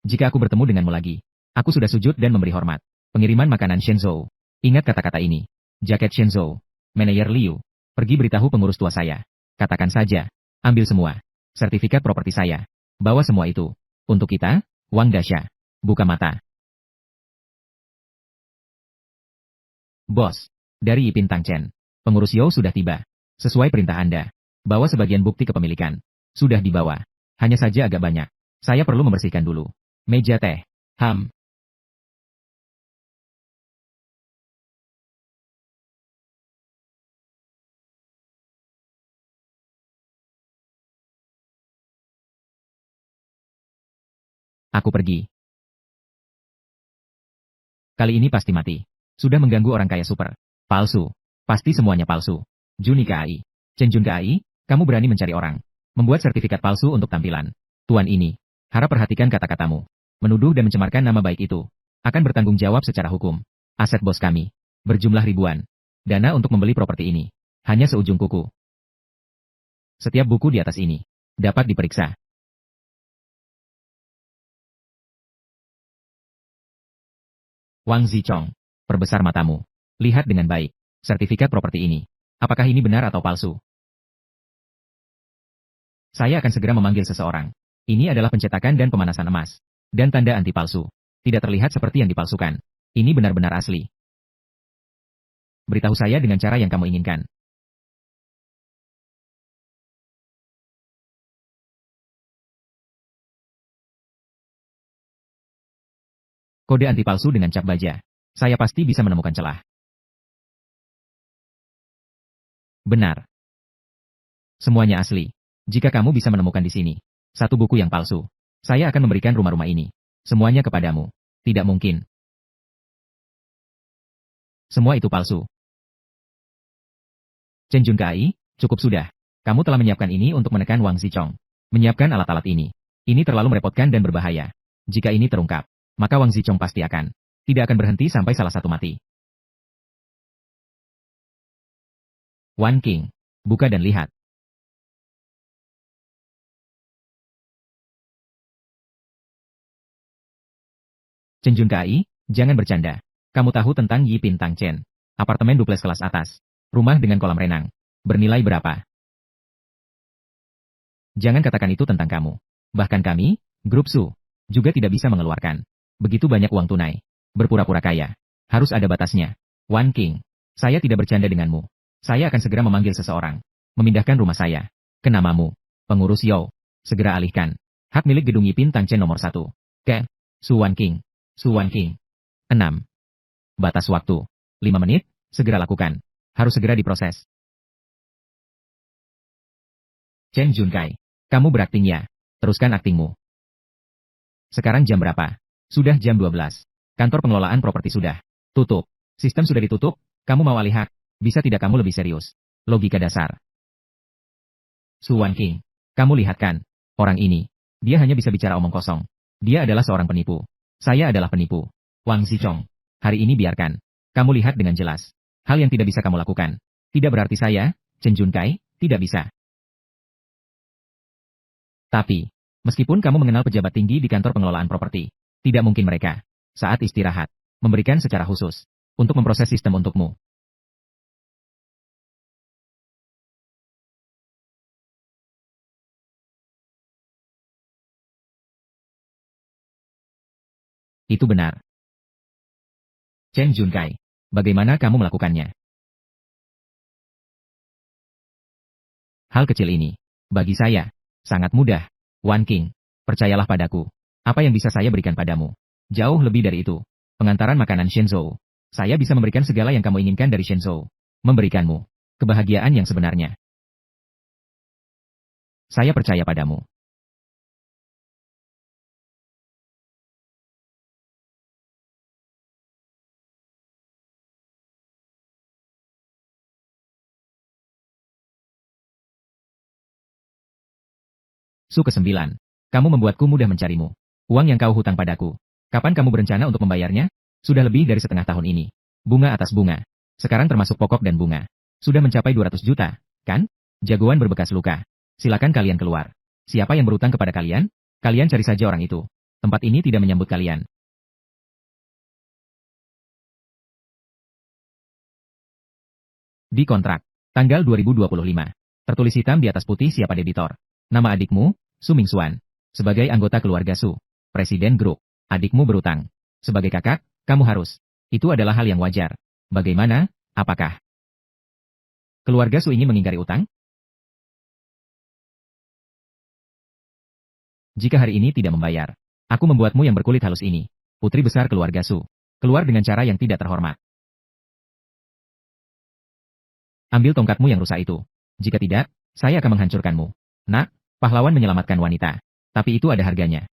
Jika aku bertemu denganmu lagi, aku sudah sujud dan memberi hormat. Pengiriman makanan Shenzhou. Ingat kata-kata ini. Jaket Shenzhou. Manajer Liu. Pergi beritahu pengurus tua saya. Katakan saja. Ambil semua. Sertifikat properti saya. Bawa semua itu. Untuk kita, Wang Dasha. Buka mata. Bos. Dari Ipin Tang Chen. Pengurus Yao sudah tiba. Sesuai perintah Anda. Bawa sebagian bukti kepemilikan. Sudah dibawa. Hanya saja agak banyak. Saya perlu membersihkan dulu. Meja teh. Aku pergi. Kali ini pasti mati. Sudah mengganggu orang kaya super. Palsu. Pasti semuanya palsu. Juni Kai. Chen Jun Kai, kamu berani mencari orang. Membuat sertifikat palsu untuk tampilan. Tuan ini. Harap perhatikan kata-katamu. Menuduh dan mencemarkan nama baik itu. Akan bertanggung jawab secara hukum. Aset bos kami. Berjumlah ribuan. Dana untuk membeli properti ini. Hanya seujung kuku. Setiap buku di atas ini. Dapat diperiksa. Wang Zichong. Perbesar matamu. Lihat dengan baik. Sertifikat properti ini. Apakah ini benar atau palsu? Saya akan segera memanggil seseorang. Ini adalah pencetakan dan pemanasan emas. Dan tanda anti palsu. Tidak terlihat seperti yang dipalsukan. Ini benar-benar asli. Beritahu saya dengan cara yang kamu inginkan. Kode anti palsu dengan cap baja. Saya pasti bisa menemukan celah. Benar. Semuanya asli. Jika kamu bisa menemukan di sini satu buku yang palsu, saya akan memberikan rumah-rumah ini semuanya kepadamu. Tidak mungkin. Semua itu palsu. Chen Junkai, cukup sudah. Kamu telah menyiapkan ini untuk menekan Wang Zichong. Menyiapkan alat-alat ini. Ini terlalu merepotkan dan berbahaya. Jika ini terungkap, maka Wang Zichong pasti tidak akan berhenti sampai salah satu mati. Wan King, buka dan lihat. Chen Junkai, jangan bercanda. Kamu tahu tentang Yipin Tang Chen. Apartemen duples kelas atas. Rumah dengan kolam renang. Bernilai berapa? Jangan katakan itu tentang kamu. Bahkan kami, Grup Su, juga tidak bisa mengeluarkan begitu banyak uang tunai. Berpura-pura kaya. Harus ada batasnya. Wan King, saya tidak bercanda denganmu. Saya akan segera memanggil seseorang. Memindahkan rumah saya ke namamu. Pengurus Yao. Segera alihkan hak milik gedung Yipin Tang Chen nomor 1. Ke Su Wan King. Su Wan King. 6. Batas waktu. 5 menit, segera lakukan. Harus segera diproses. Chen Junkai. Kamu berakting ya. Teruskan aktingmu. Sekarang jam berapa? Sudah jam 12. Kantor pengelolaan properti sudah tutup. Sistem sudah ditutup, kamu mau alih hak. Bisa tidak kamu lebih serius? Logika dasar. Su Wan King. Kamu lihat kan? Orang ini, dia hanya bisa bicara omong kosong. Dia adalah seorang penipu. Saya adalah penipu. Wang Zichong, hari ini biarkan. Kamu lihat dengan jelas. Hal yang tidak bisa kamu lakukan. Tidak berarti saya, Chen Junkai, tidak bisa. Tapi, meskipun kamu mengenal pejabat tinggi di kantor pengelolaan properti, tidak mungkin mereka, saat istirahat, memberikan secara khusus, untuk memproses sistem untukmu. Itu benar. Chen Junkai, bagaimana kamu melakukannya? Hal kecil ini, bagi saya, sangat mudah. Wan King, percayalah padaku. Apa yang bisa saya berikan padamu? Jauh lebih dari itu. Pengantaran makanan Shenzhou. Saya bisa memberikan segala yang kamu inginkan dari Shenzhou. Memberikanmu kebahagiaan yang sebenarnya. Saya percaya padamu. Su ke-9. Kamu membuatku mudah mencarimu. Uang yang kau hutang padaku. Kapan kamu berencana untuk membayarnya? Sudah lebih dari setengah tahun ini. Bunga atas bunga. Sekarang termasuk pokok dan bunga. Sudah mencapai 200 juta, kan? Jagoan berbekas luka. Silakan kalian keluar. Siapa yang berutang kepada kalian? Kalian cari saja orang itu. Tempat ini tidak menyambut kalian. Di kontrak. Tanggal 2025. Tertulis hitam di atas putih siapa debitor. Nama adikmu, Su Mingxuan. Sebagai anggota keluarga Su. Presiden grup. Adikmu berutang. Sebagai kakak, kamu harus. Itu adalah hal yang wajar. Bagaimana? Apakah keluarga Su ingin mengingkari utang? Jika hari ini tidak membayar, aku membuatmu yang berkulit halus ini. Putri besar keluarga Su. Keluar dengan cara yang tidak terhormat. Ambil tongkatmu yang rusak itu. Jika tidak, saya akan menghancurkanmu. Nak, pahlawan menyelamatkan wanita. Tapi itu ada harganya.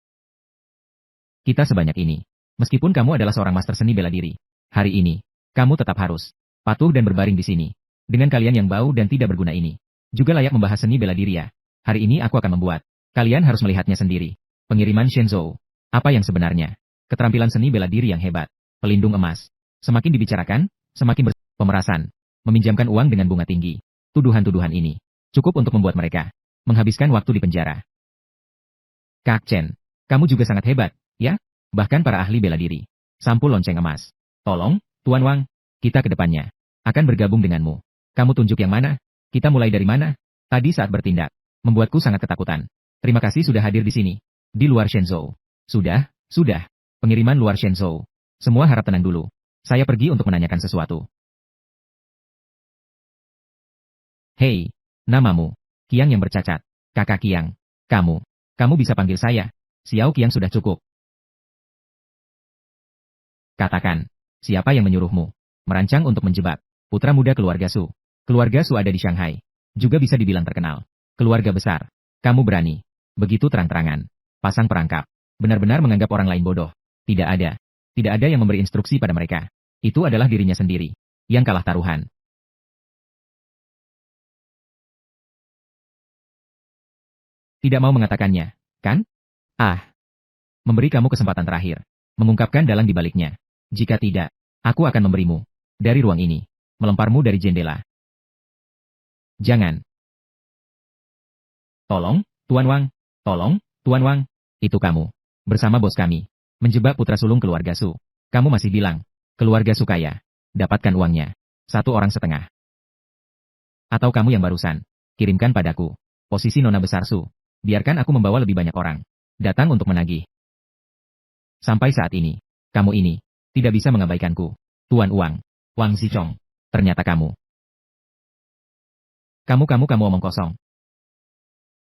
Kita sebanyak ini. Meskipun kamu adalah seorang master seni bela diri. Hari ini, kamu tetap harus patuh dan berbaring di sini. Dengan kalian yang bau dan tidak berguna ini. Juga layak membahas seni bela diri ya. Hari ini aku akan membuat. Kalian harus melihatnya sendiri. Pengiriman Shenzhou. Apa yang sebenarnya? Keterampilan seni bela diri yang hebat. Pelindung emas. Semakin dibicarakan, semakin pemerasan. Meminjamkan uang dengan bunga tinggi. Tuduhan-tuduhan ini cukup untuk membuat mereka menghabiskan waktu di penjara. Kak Chen, kamu juga sangat hebat, ya? Bahkan para ahli bela diri. Sampul lonceng emas. Tolong, Tuan Wang, kita ke depannya akan bergabung denganmu. Kamu tunjuk yang mana? Kita mulai dari mana? Tadi saat bertindak, membuatku sangat ketakutan. Terima kasih sudah hadir di sini. Di luar Shenzhou. Sudah. Pengiriman luar Shenzhou. Semua harap tenang dulu. Saya pergi untuk menanyakan sesuatu. Hei, namamu. Qiang yang bercacat. Kakak Qiang. Kamu bisa panggil saya. Xiao Qiang sudah cukup. Katakan, siapa yang menyuruhmu? Merancang untuk menjebak putra muda keluarga Su. Keluarga Su ada di Shanghai. Juga bisa dibilang terkenal. Keluarga besar. Kamu berani. Begitu terang-terangan. Pasang perangkap. Benar-benar menganggap orang lain bodoh. Tidak ada. Tidak ada yang memberi instruksi pada mereka. Itu adalah dirinya sendiri. Yang kalah taruhan. Tidak mau mengatakannya, kan? Ah. Memberi kamu kesempatan terakhir. Mengungkapkan dalang di baliknya. Jika tidak, aku akan memberimu. Dari ruang ini. Melemparmu dari jendela. Jangan. Tolong, Tuan Wang. Tolong, Tuan Wang. Itu kamu. Bersama bos kami. Menjebak putra sulung keluarga Su. Kamu masih bilang. Keluarga Su kaya. Dapatkan uangnya. 1,5 orang. Atau kamu yang barusan. Kirimkan padaku. Posisi nona besar Su. Biarkan aku membawa lebih banyak orang. Datang untuk menagih. Sampai saat ini. Kamu ini. Tidak bisa mengabaikanku. Tuan Wang. Wang Zichong. Ternyata kamu. Kamu omong kosong.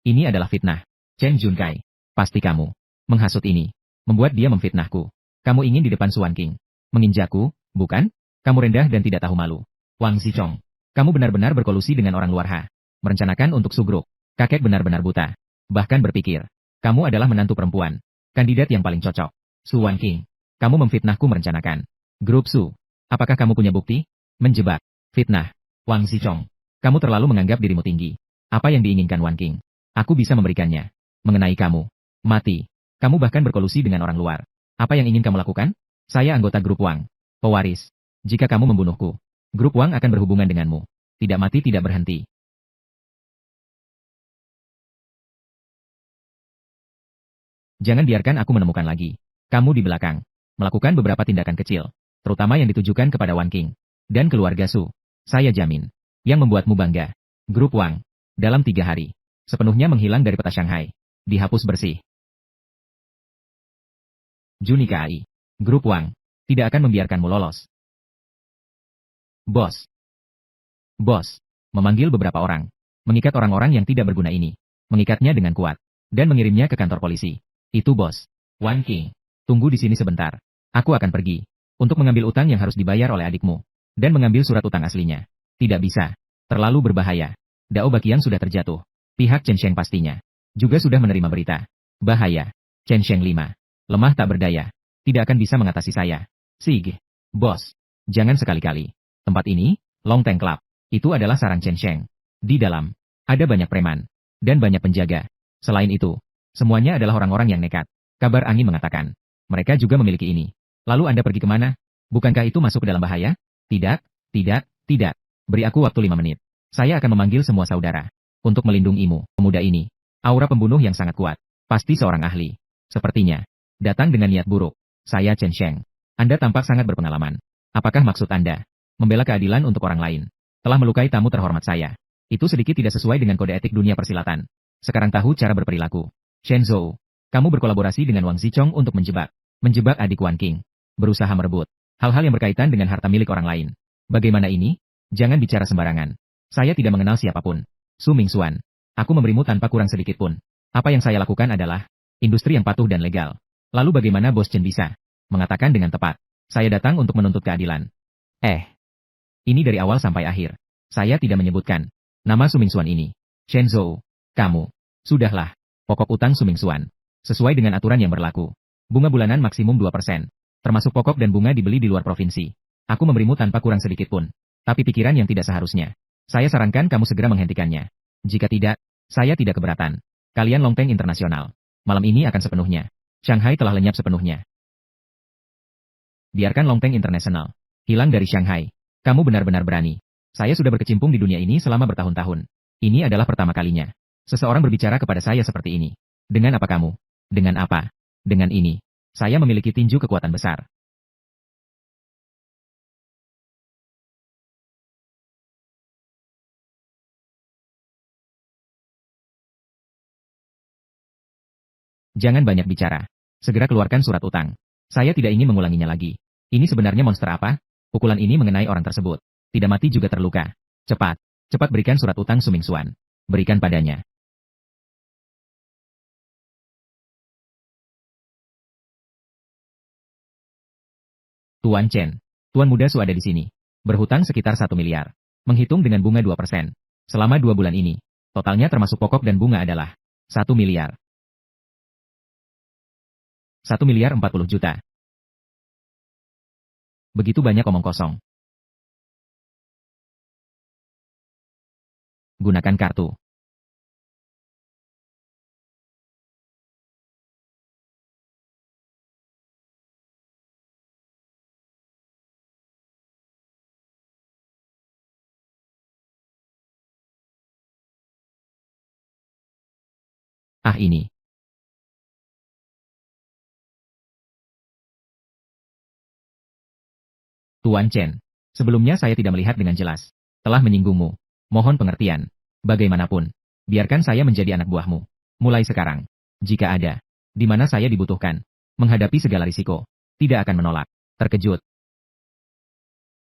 Ini adalah fitnah. Chen Junkai. Pasti kamu. Menghasut ini. Membuat dia memfitnahku. Kamu ingin di depan Suan King. Menginjakku, bukan? Kamu rendah dan tidak tahu malu. Wang Zichong. Kamu benar-benar berkolusi dengan orang luar ha. Merencanakan untuk sugruk. Kakek benar-benar buta. Bahkan berpikir. Kamu adalah menantu perempuan. Kandidat yang paling cocok. Suan King. Kamu memfitnahku merencanakan. Grup Su. Apakah kamu punya bukti? Menjebak. Fitnah. Wang Zichong. Kamu terlalu menganggap dirimu tinggi. Apa yang diinginkan Wan King? Aku bisa memberikannya. Mengenai kamu. Mati. Kamu bahkan berkolusi dengan orang luar. Apa yang ingin kamu lakukan? Saya anggota grup Wang. Pewaris. Jika kamu membunuhku, grup Wang akan berhubungan denganmu. Tidak mati tidak berhenti. Jangan biarkan aku menemukan lagi. Kamu di belakang. Melakukan beberapa tindakan kecil. Terutama yang ditujukan kepada Wan King. Dan keluarga Su. Saya jamin. Yang membuatmu bangga. Grup Wang. Dalam 3 hari. Sepenuhnya menghilang dari peta Shanghai. Dihapus bersih. Juni KAI. Grup Wang. Tidak akan membiarkanmu lolos. Bos. Bos. Memanggil beberapa orang. Mengikat orang-orang yang tidak berguna ini. Mengikatnya dengan kuat. Dan mengirimnya ke kantor polisi. Itu bos. Wan King. Tunggu di sini sebentar. Aku akan pergi. Untuk mengambil utang yang harus dibayar oleh adikmu. Dan mengambil surat utang aslinya. Tidak bisa. Terlalu berbahaya. Dao Baqiang sudah terjatuh. Pihak Chen Sheng pastinya. Juga sudah menerima berita. Bahaya. Chen Sheng 5. Lemah tak berdaya. Tidak akan bisa mengatasi saya. Sig. Bos. Jangan sekali-kali. Tempat ini, Long Teng Club. Itu adalah sarang Chen Sheng. Di dalam, ada banyak preman. Dan banyak penjaga. Selain itu, semuanya adalah orang-orang yang nekat. Kabar angin mengatakan. Mereka juga memiliki ini. Lalu Anda pergi kemana? Bukankah itu masuk ke dalam bahaya? Tidak, tidak, tidak. Beri aku waktu 5 menit. Saya akan memanggil semua saudara. Untuk melindungimu, pemuda ini. Aura pembunuh yang sangat kuat. Pasti seorang ahli. Sepertinya. Datang dengan niat buruk. Saya Chen Sheng. Anda tampak sangat berpengalaman. Apakah maksud Anda? Membela keadilan untuk orang lain. Telah melukai tamu terhormat saya. Itu sedikit tidak sesuai dengan kode etik dunia persilatan. Sekarang tahu cara berperilaku. Shen Zhou. Kamu berkolaborasi dengan Wang Zichong untuk menjebak adik Wan King. Berusaha merebut. Hal-hal yang berkaitan dengan harta milik orang lain. Bagaimana ini? Jangan bicara sembarangan. Saya tidak mengenal siapapun. Su Mingxuan. Aku memberimu tanpa kurang sedikit pun. Apa yang saya lakukan adalah industri yang patuh dan legal. Lalu bagaimana Bos Chen bisa mengatakan dengan tepat, saya datang untuk menuntut keadilan? Ini dari awal sampai akhir. Saya tidak menyebutkan nama Su Mingxuan ini. Shen Zhou, kamu. Sudahlah. Pokok utang Su Mingxuan. Sesuai dengan aturan yang berlaku. Bunga bulanan maksimum 2%. Termasuk pokok dan bunga dibeli di luar provinsi. Aku memberimu tanpa kurang sedikit pun. Tapi pikiran yang tidak seharusnya. Saya sarankan kamu segera menghentikannya. Jika tidak, saya tidak keberatan. Kalian Long Teng Internasional. Malam ini akan sepenuhnya. Shanghai telah lenyap sepenuhnya. Biarkan Long Teng Internasional hilang dari Shanghai. Kamu benar-benar berani. Saya sudah berkecimpung di dunia ini selama bertahun-tahun. Ini adalah pertama kalinya. Seseorang berbicara kepada saya seperti ini. Dengan apa kamu? Dengan apa? Dengan ini. Saya memiliki tinju kekuatan besar. Jangan banyak bicara. Segera keluarkan surat utang. Saya tidak ingin mengulanginya lagi. Ini sebenarnya monster apa? Pukulan ini mengenai orang tersebut. Tidak mati juga terluka. Cepat. Cepat berikan surat utang Su Mingxuan. Berikan padanya. Tuan Chen. Tuan muda Su ada di sini. Berhutang sekitar 1 miliar. Menghitung dengan bunga 2%. Selama 2 bulan ini. Totalnya termasuk pokok dan bunga adalah 1 miliar. 1 miliar 40 juta. Begitu banyak omong kosong. Gunakan kartu. Ini. Tuan Chen. Sebelumnya saya tidak melihat dengan jelas. Telah menyinggungmu. Mohon pengertian. Bagaimanapun. Biarkan saya menjadi anak buahmu. Mulai sekarang. Jika ada. Di mana saya dibutuhkan. Menghadapi segala risiko. Tidak akan menolak. Terkejut.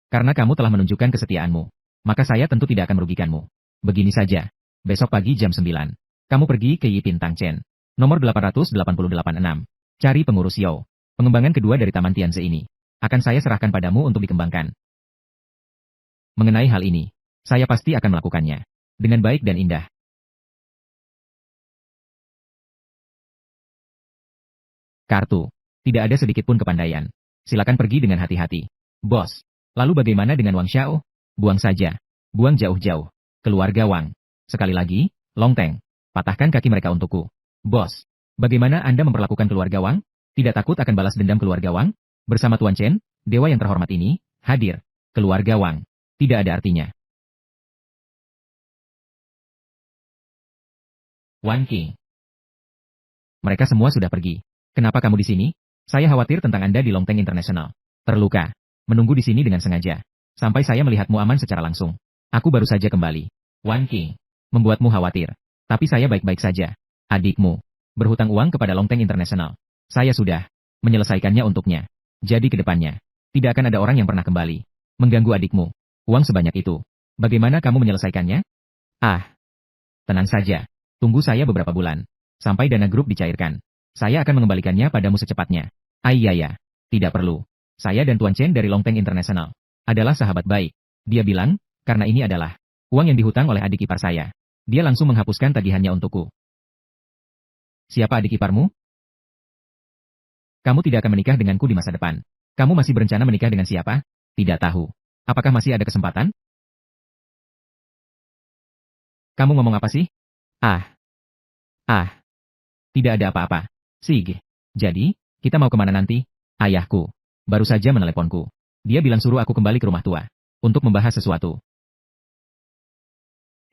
Karena kamu telah menunjukkan kesetiaanmu. Maka saya tentu tidak akan merugikanmu. Begini saja. Besok pagi jam 9. Kamu pergi ke Yipin Tang Chen. Nomor 888-6. Cari pengurus Yao. Pengembangan kedua dari Taman Tianze ini. Akan saya serahkan padamu untuk dikembangkan. Mengenai hal ini. Saya pasti akan melakukannya. Dengan baik dan indah. Kartu. Tidak ada sedikit pun kepandaian. Silakan pergi dengan hati-hati. Bos. Lalu bagaimana dengan Wang Xiao? Buang saja. Buang jauh-jauh. Keluarga Wang. Sekali lagi, Long Teng. Patahkan kaki mereka untukku. Bos, bagaimana Anda memperlakukan keluarga Wang? Tidak takut akan balas dendam keluarga Wang? Bersama Tuan Chen, dewa yang terhormat ini, hadir. Keluarga Wang. Tidak ada artinya. Wan King. Mereka semua sudah pergi. Kenapa kamu di sini? Saya khawatir tentang Anda di Longteng International. Terluka. Menunggu di sini dengan sengaja. Sampai saya melihatmu aman secara langsung. Aku baru saja kembali. Wan King. Membuatmu khawatir. Tapi saya baik-baik saja. Adikmu. Berhutang uang kepada Longteng International. Saya sudah menyelesaikannya untuknya. Jadi ke depannya. Tidak akan ada orang yang pernah kembali. Mengganggu adikmu. Uang sebanyak itu. Bagaimana kamu menyelesaikannya? Ah. Tenang saja. Tunggu saya beberapa bulan. Sampai dana grup dicairkan. Saya akan mengembalikannya padamu secepatnya. Iya. Tidak perlu. Saya dan Tuan Chen dari Longteng International adalah sahabat baik. Dia bilang, karena ini adalah uang yang dihutang oleh adik ipar saya. Dia langsung menghapuskan tagihannya untukku. Siapa adik iparmu? Kamu tidak akan menikah denganku di masa depan. Kamu masih berencana menikah dengan siapa? Tidak tahu. Apakah masih ada kesempatan? Kamu ngomong apa sih? Ah. Tidak ada apa-apa. Sig. Jadi, kita mau kemana nanti? Ayahku. Baru saja meneleponku. Dia bilang suruh aku kembali ke rumah tua. Untuk membahas sesuatu.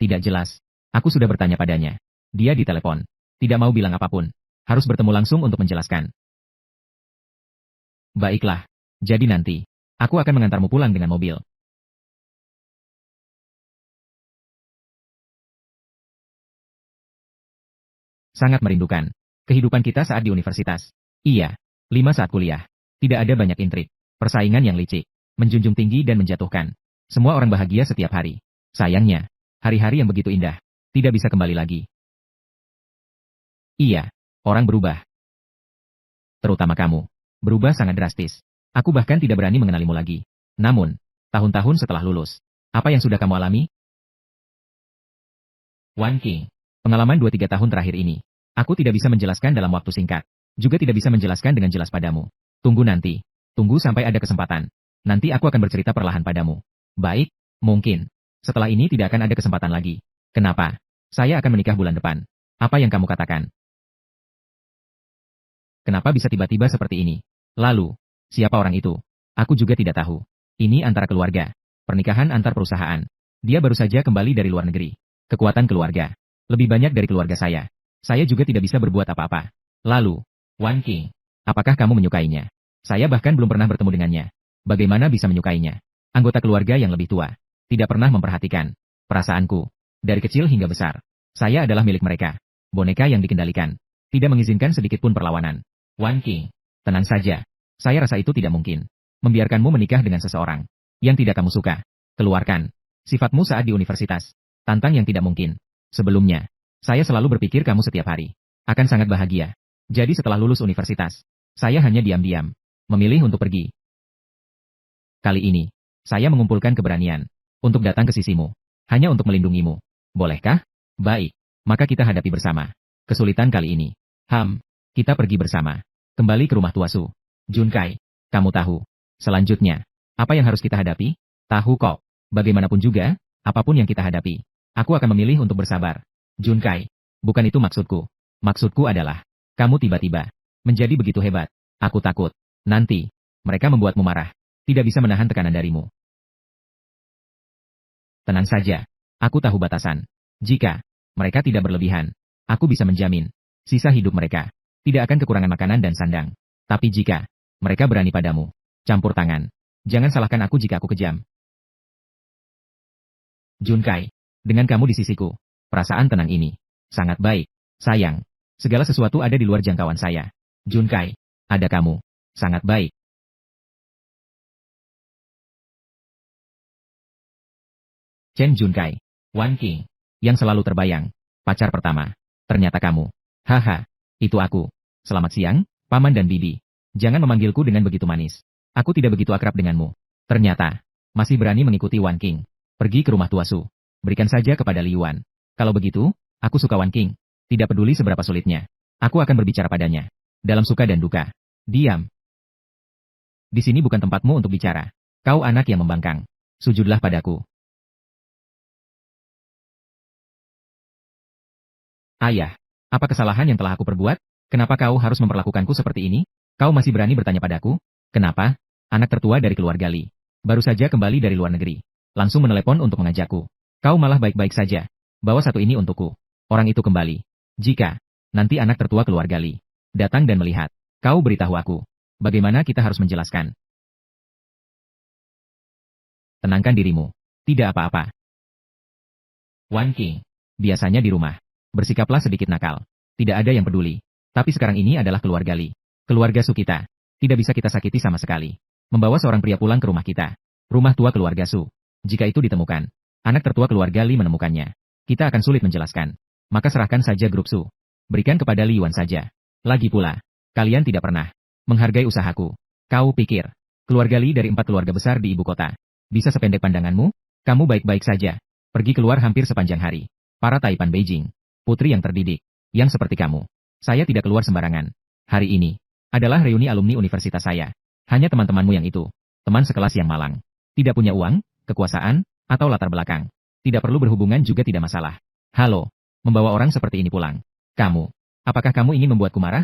Tidak jelas. Aku sudah bertanya padanya. Dia ditelepon. Tidak mau bilang apapun. Harus bertemu langsung untuk menjelaskan. Baiklah. Jadi nanti. Aku akan mengantarmu pulang dengan mobil. Sangat merindukan. Kehidupan kita saat di universitas. Iya. 5 saat kuliah. Tidak ada banyak intrik. Persaingan yang licik. Menjunjung tinggi dan menjatuhkan. Semua orang bahagia setiap hari. Sayangnya, hari-hari yang begitu indah. Tidak bisa kembali lagi. Iya. Orang berubah. Terutama kamu. Berubah sangat drastis. Aku bahkan tidak berani mengenalimu lagi. Namun, tahun-tahun setelah lulus. Apa yang sudah kamu alami? Wan King. Pengalaman 2-3 tahun terakhir ini. Aku tidak bisa menjelaskan dalam waktu singkat. Juga tidak bisa menjelaskan dengan jelas padamu. Tunggu nanti. Tunggu sampai ada kesempatan. Nanti aku akan bercerita perlahan padamu. Baik, mungkin. Setelah ini tidak akan ada kesempatan lagi. Kenapa? Saya akan menikah bulan depan. Apa yang kamu katakan? Kenapa bisa tiba-tiba seperti ini? Lalu, siapa orang itu? Aku juga tidak tahu. Ini antara keluarga. Pernikahan antar perusahaan. Dia baru saja kembali dari luar negeri. Kekuatan keluarga. Lebih banyak dari keluarga saya. Saya juga tidak bisa berbuat apa-apa. Lalu, Wan King. Apakah kamu menyukainya? Saya bahkan belum pernah bertemu dengannya. Bagaimana bisa menyukainya? Anggota keluarga yang lebih tua. Tidak pernah memperhatikan perasaanku. Dari kecil hingga besar. Saya adalah milik mereka. Boneka yang dikendalikan. Tidak mengizinkan sedikit pun perlawanan. Wan King. Tenang saja. Saya rasa itu tidak mungkin. Membiarkanmu menikah dengan seseorang yang tidak kamu suka. Keluarkan sifatmu saat di universitas. Tantang yang tidak mungkin. Sebelumnya, saya selalu berpikir kamu setiap hari akan sangat bahagia. Jadi setelah lulus universitas, saya hanya diam-diam memilih untuk pergi. Kali ini, saya mengumpulkan keberanian untuk datang ke sisimu, hanya untuk melindungimu. Bolehkah? Baik, maka kita hadapi bersama kesulitan kali ini. Kita pergi bersama. Kembali ke rumah tua Su. Junkai, kamu tahu. Selanjutnya, apa yang harus kita hadapi? Tahu kok. Bagaimanapun juga, apapun yang kita hadapi, aku akan memilih untuk bersabar. Junkai, bukan itu maksudku. Maksudku adalah, kamu tiba-tiba menjadi begitu hebat. Aku takut, nanti, mereka membuatmu marah. Tidak bisa menahan tekanan darimu. Tenang saja, aku tahu batasan. Jika mereka tidak berlebihan, aku bisa menjamin, sisa hidup mereka tidak akan kekurangan makanan dan sandang. Tapi jika mereka berani padamu, campur tangan. Jangan salahkan aku jika aku kejam. Junkai, dengan kamu di sisiku, perasaan tenang ini sangat baik. Sayang, segala sesuatu ada di luar jangkauan saya. Junkai, ada kamu, sangat baik. Chen Junkai, Wan King, yang selalu terbayang, pacar pertama. Ternyata kamu. Haha, itu aku. Selamat siang, Paman dan Bibi. Jangan memanggilku dengan begitu manis. Aku tidak begitu akrab denganmu. Ternyata, masih berani mengikuti Wan King. Pergi ke rumah tua Su. Berikan saja kepada Li Yuan. Kalau begitu, aku suka Wan King. Tidak peduli seberapa sulitnya. Aku akan berbicara padanya. Dalam suka dan duka. Diam. Di sini bukan tempatmu untuk bicara. Kau anak yang membangkang. Sujudlah padaku. Ayah. Apa kesalahan yang telah aku perbuat? Kenapa kau harus memperlakukanku seperti ini? Kau masih berani bertanya padaku? Kenapa? Anak tertua dari keluarga Li. Baru saja kembali dari luar negeri. Langsung menelepon untuk mengajakku. Kau malah baik-baik saja. Bawa satu ini untukku. Orang itu kembali. Jika nanti anak tertua keluarga Li datang dan melihat, kau beritahu aku. Bagaimana kita harus menjelaskan? Tenangkan dirimu. Tidak apa-apa. Wan King. Biasanya di rumah. Bersikaplah sedikit nakal. Tidak ada yang peduli. Tapi sekarang ini adalah keluarga Li. Keluarga Su kita. Tidak bisa kita sakiti sama sekali. Membawa seorang pria pulang ke rumah kita. Rumah tua keluarga Su. Jika itu ditemukan, anak tertua keluarga Li menemukannya. Kita akan sulit menjelaskan. Maka serahkan saja grup Su. Berikan kepada Li Yuan saja. Lagi pula, kalian tidak pernah menghargai usahaku. Kau pikir, keluarga Li dari 4 keluarga besar di ibu kota bisa sependek pandanganmu? Kamu baik-baik saja. Pergi keluar hampir sepanjang hari. Para Taipan Beijing. Putri yang terdidik. Yang seperti kamu. Saya tidak keluar sembarangan. Hari ini adalah reuni alumni universitas saya. Hanya teman-temanmu yang itu. Teman sekelas yang malang. Tidak punya uang, kekuasaan, atau latar belakang. Tidak perlu berhubungan juga tidak masalah. Halo. Membawa orang seperti ini pulang. Kamu. Apakah kamu ingin membuatku marah?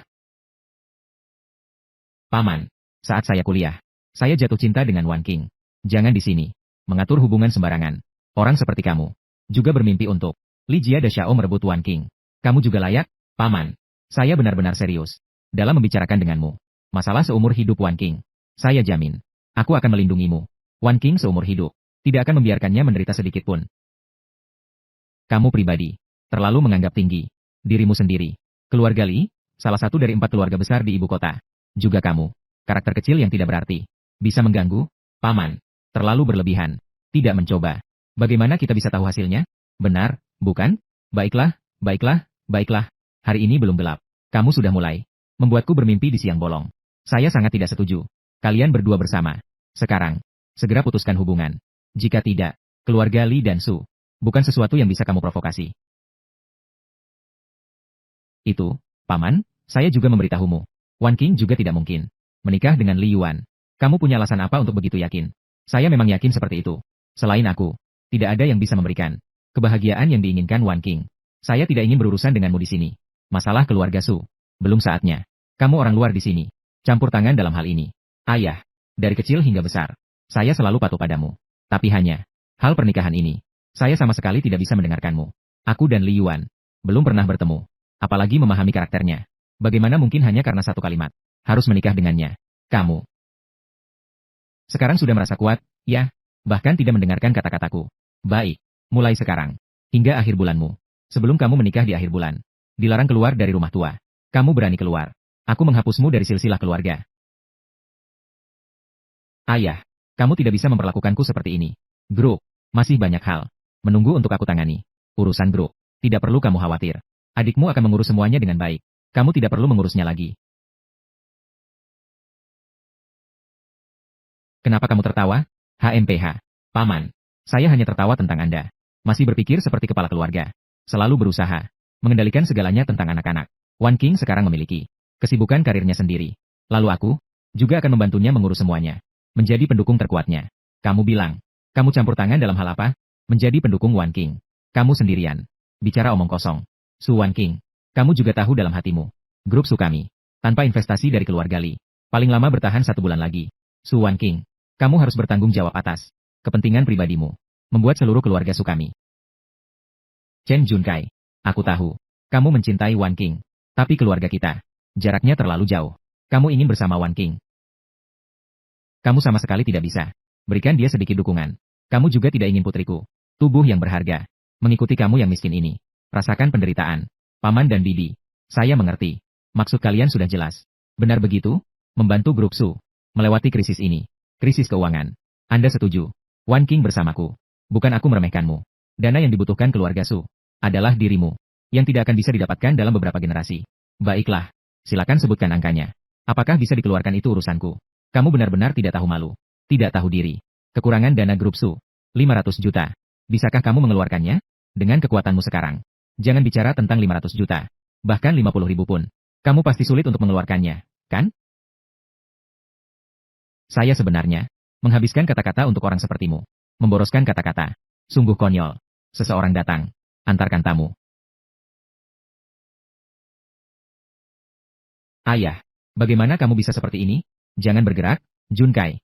Paman. Saat saya kuliah, saya jatuh cinta dengan Wan King. Jangan di sini mengatur hubungan sembarangan. Orang seperti kamu juga bermimpi untuk Li Jia dan Xiao merebut Wan King. Kamu juga layak, Paman. Saya benar-benar serius dalam membicarakan denganmu. Masalah seumur hidup Wan King. Saya jamin, aku akan melindungimu. Wan King seumur hidup tidak akan membiarkannya menderita sedikit pun. Kamu pribadi terlalu menganggap tinggi dirimu sendiri. Keluarga Li, salah satu dari 4 keluarga besar di ibu kota. Juga kamu, karakter kecil yang tidak berarti. Bisa mengganggu, Paman. Terlalu berlebihan. Tidak mencoba. Bagaimana kita bisa tahu hasilnya? Benar, bukan? Baiklah, baiklah, baiklah. Hari ini belum gelap. Kamu sudah mulai membuatku bermimpi di siang bolong. Saya sangat tidak setuju. Kalian berdua bersama. Sekarang, segera putuskan hubungan. Jika tidak, keluarga Li dan Su bukan sesuatu yang bisa kamu provokasi. Itu, Paman, saya juga memberitahumu. Wan King juga tidak mungkin menikah dengan Li Yuan. Kamu punya alasan apa untuk begitu yakin? Saya memang yakin seperti itu. Selain aku, tidak ada yang bisa memberikan kebahagiaan yang diinginkan Wan King. Saya tidak ingin berurusan denganmu di sini. Masalah keluarga Su. Belum saatnya. Kamu orang luar di sini. Campur tangan dalam hal ini. Ayah, dari kecil hingga besar, saya selalu patuh padamu. Tapi hanya hal pernikahan ini, saya sama sekali tidak bisa mendengarkanmu. Aku dan Li Yuan belum pernah bertemu. Apalagi memahami karakternya. Bagaimana mungkin hanya karena satu kalimat harus menikah dengannya? Kamu sekarang sudah merasa kuat, ya? Bahkan tidak mendengarkan kata-kataku. Baik, mulai sekarang. Hingga akhir bulanmu. Sebelum kamu menikah di akhir bulan. Dilarang keluar dari rumah tua. Kamu berani keluar. Aku menghapusmu dari silsilah keluarga. Ayah, kamu tidak bisa memperlakukanku seperti ini. Grup, masih banyak hal menunggu untuk aku tangani. Urusan grup, tidak perlu kamu khawatir. Adikmu akan mengurus semuanya dengan baik. Kamu tidak perlu mengurusnya lagi. Kenapa kamu tertawa? HMPH. Paman. Saya hanya tertawa tentang Anda. Masih berpikir seperti kepala keluarga. Selalu berusaha mengendalikan segalanya tentang anak-anak. Wan King sekarang memiliki kesibukan karirnya sendiri. Lalu aku juga akan membantunya mengurus semuanya. Menjadi pendukung terkuatnya. Kamu bilang, kamu campur tangan dalam hal apa? Menjadi pendukung Wan King. Kamu sendirian. Bicara omong kosong. Su Wan King. Kamu juga tahu dalam hatimu. Grup Su kami. Tanpa investasi dari keluarga Li. Paling lama bertahan 1 bulan lagi. Su Wan King. Kamu harus bertanggung jawab atas kepentingan pribadimu. Membuat seluruh keluarga Su kami. Chen Junkai. Aku tahu. Kamu mencintai Wan King. Tapi keluarga kita. Jaraknya terlalu jauh. Kamu ingin bersama Wan King. Kamu sama sekali tidak bisa berikan dia sedikit dukungan. Kamu juga tidak ingin putriku, tubuh yang berharga, mengikuti kamu yang miskin ini. Rasakan penderitaan. Paman dan Bibi. Saya mengerti. Maksud kalian sudah jelas. Benar begitu? Membantu grup Su melewati krisis ini. Krisis keuangan. Anda setuju? Wan King bersamaku. Bukan aku meremehkanmu. Dana yang dibutuhkan keluarga Su adalah dirimu. Yang tidak akan bisa didapatkan dalam beberapa generasi. Baiklah. Silakan sebutkan angkanya. Apakah bisa dikeluarkan itu urusanku? Kamu benar-benar tidak tahu malu. Tidak tahu diri. Kekurangan dana grup Su. 500 juta. Bisakah kamu mengeluarkannya? Dengan kekuatanmu sekarang. Jangan bicara tentang 500 juta. Bahkan 50 ribu pun. Kamu pasti sulit untuk mengeluarkannya, kan? Saya sebenarnya menghabiskan kata-kata untuk orang sepertimu. Memboroskan kata-kata. Sungguh konyol. Seseorang datang. Antarkan tamu. Ayah, bagaimana kamu bisa seperti ini? Jangan bergerak, Junkai.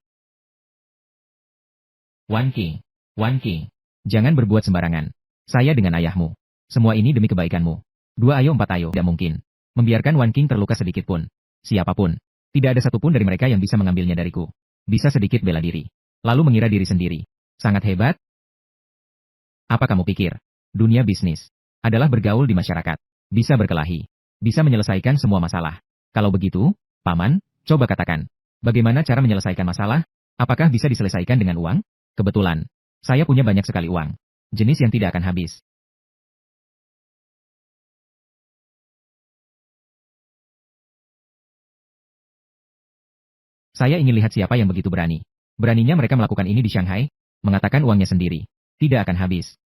Wan King, Wan King. Jangan berbuat sembarangan. Saya dengan ayahmu. Semua ini demi kebaikanmu. 2 ayo 4 ayo. Tidak mungkin. Membiarkan Wan King terluka sedikit pun. Siapapun. Tidak ada satupun dari mereka yang bisa mengambilnya dariku. Bisa sedikit bela diri. Lalu mengira diri sendiri. Sangat hebat. Apa kamu pikir? Dunia bisnis adalah bergaul di masyarakat. Bisa berkelahi. Bisa menyelesaikan semua masalah. Kalau begitu, Paman, coba katakan. Bagaimana cara menyelesaikan masalah? Apakah bisa diselesaikan dengan uang? Kebetulan, saya punya banyak sekali uang. Jenis yang tidak akan habis. Saya ingin lihat siapa yang begitu berani. Beraninya mereka melakukan ini di Shanghai, mengatakan uangnya sendiri. Tidak akan habis.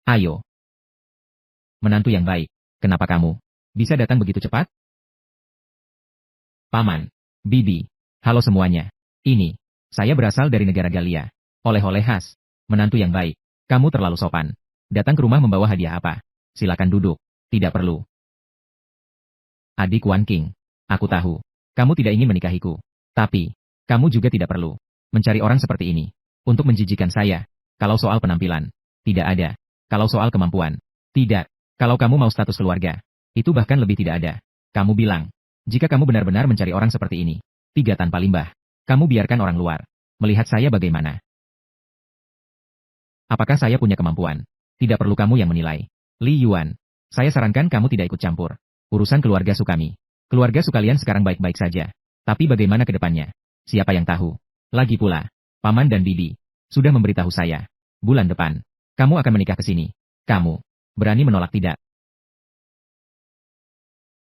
Ayo. Menantu yang baik. Kenapa kamu bisa datang begitu cepat? Paman. Bibi. Halo semuanya. Ini. Saya berasal dari negara Galia. Oleh-oleh khas. Menantu yang baik. Kamu terlalu sopan. Datang ke rumah membawa hadiah apa? Silakan duduk. Tidak perlu. Adik Wan King. Aku tahu. Kamu tidak ingin menikahiku. Tapi, kamu juga tidak perlu mencari orang seperti ini untuk menjijikan saya. Kalau soal penampilan, tidak ada. Kalau soal kemampuan, tidak. Kalau kamu mau status keluarga, itu bahkan lebih tidak ada. Kamu bilang, jika kamu benar-benar mencari orang seperti ini, 3 tanpa limbah, kamu biarkan orang luar melihat saya bagaimana. Apakah saya punya kemampuan? Tidak perlu kamu yang menilai. Li Yuan, saya sarankan kamu tidak ikut campur urusan keluarga Sukami. Keluarga Sukalian sekarang baik-baik saja. Tapi bagaimana ke depannya? Siapa yang tahu? Lagi pula, Paman dan Bibi sudah memberitahu saya. Bulan depan, kamu akan menikah ke sini. Kamu berani menolak tidak?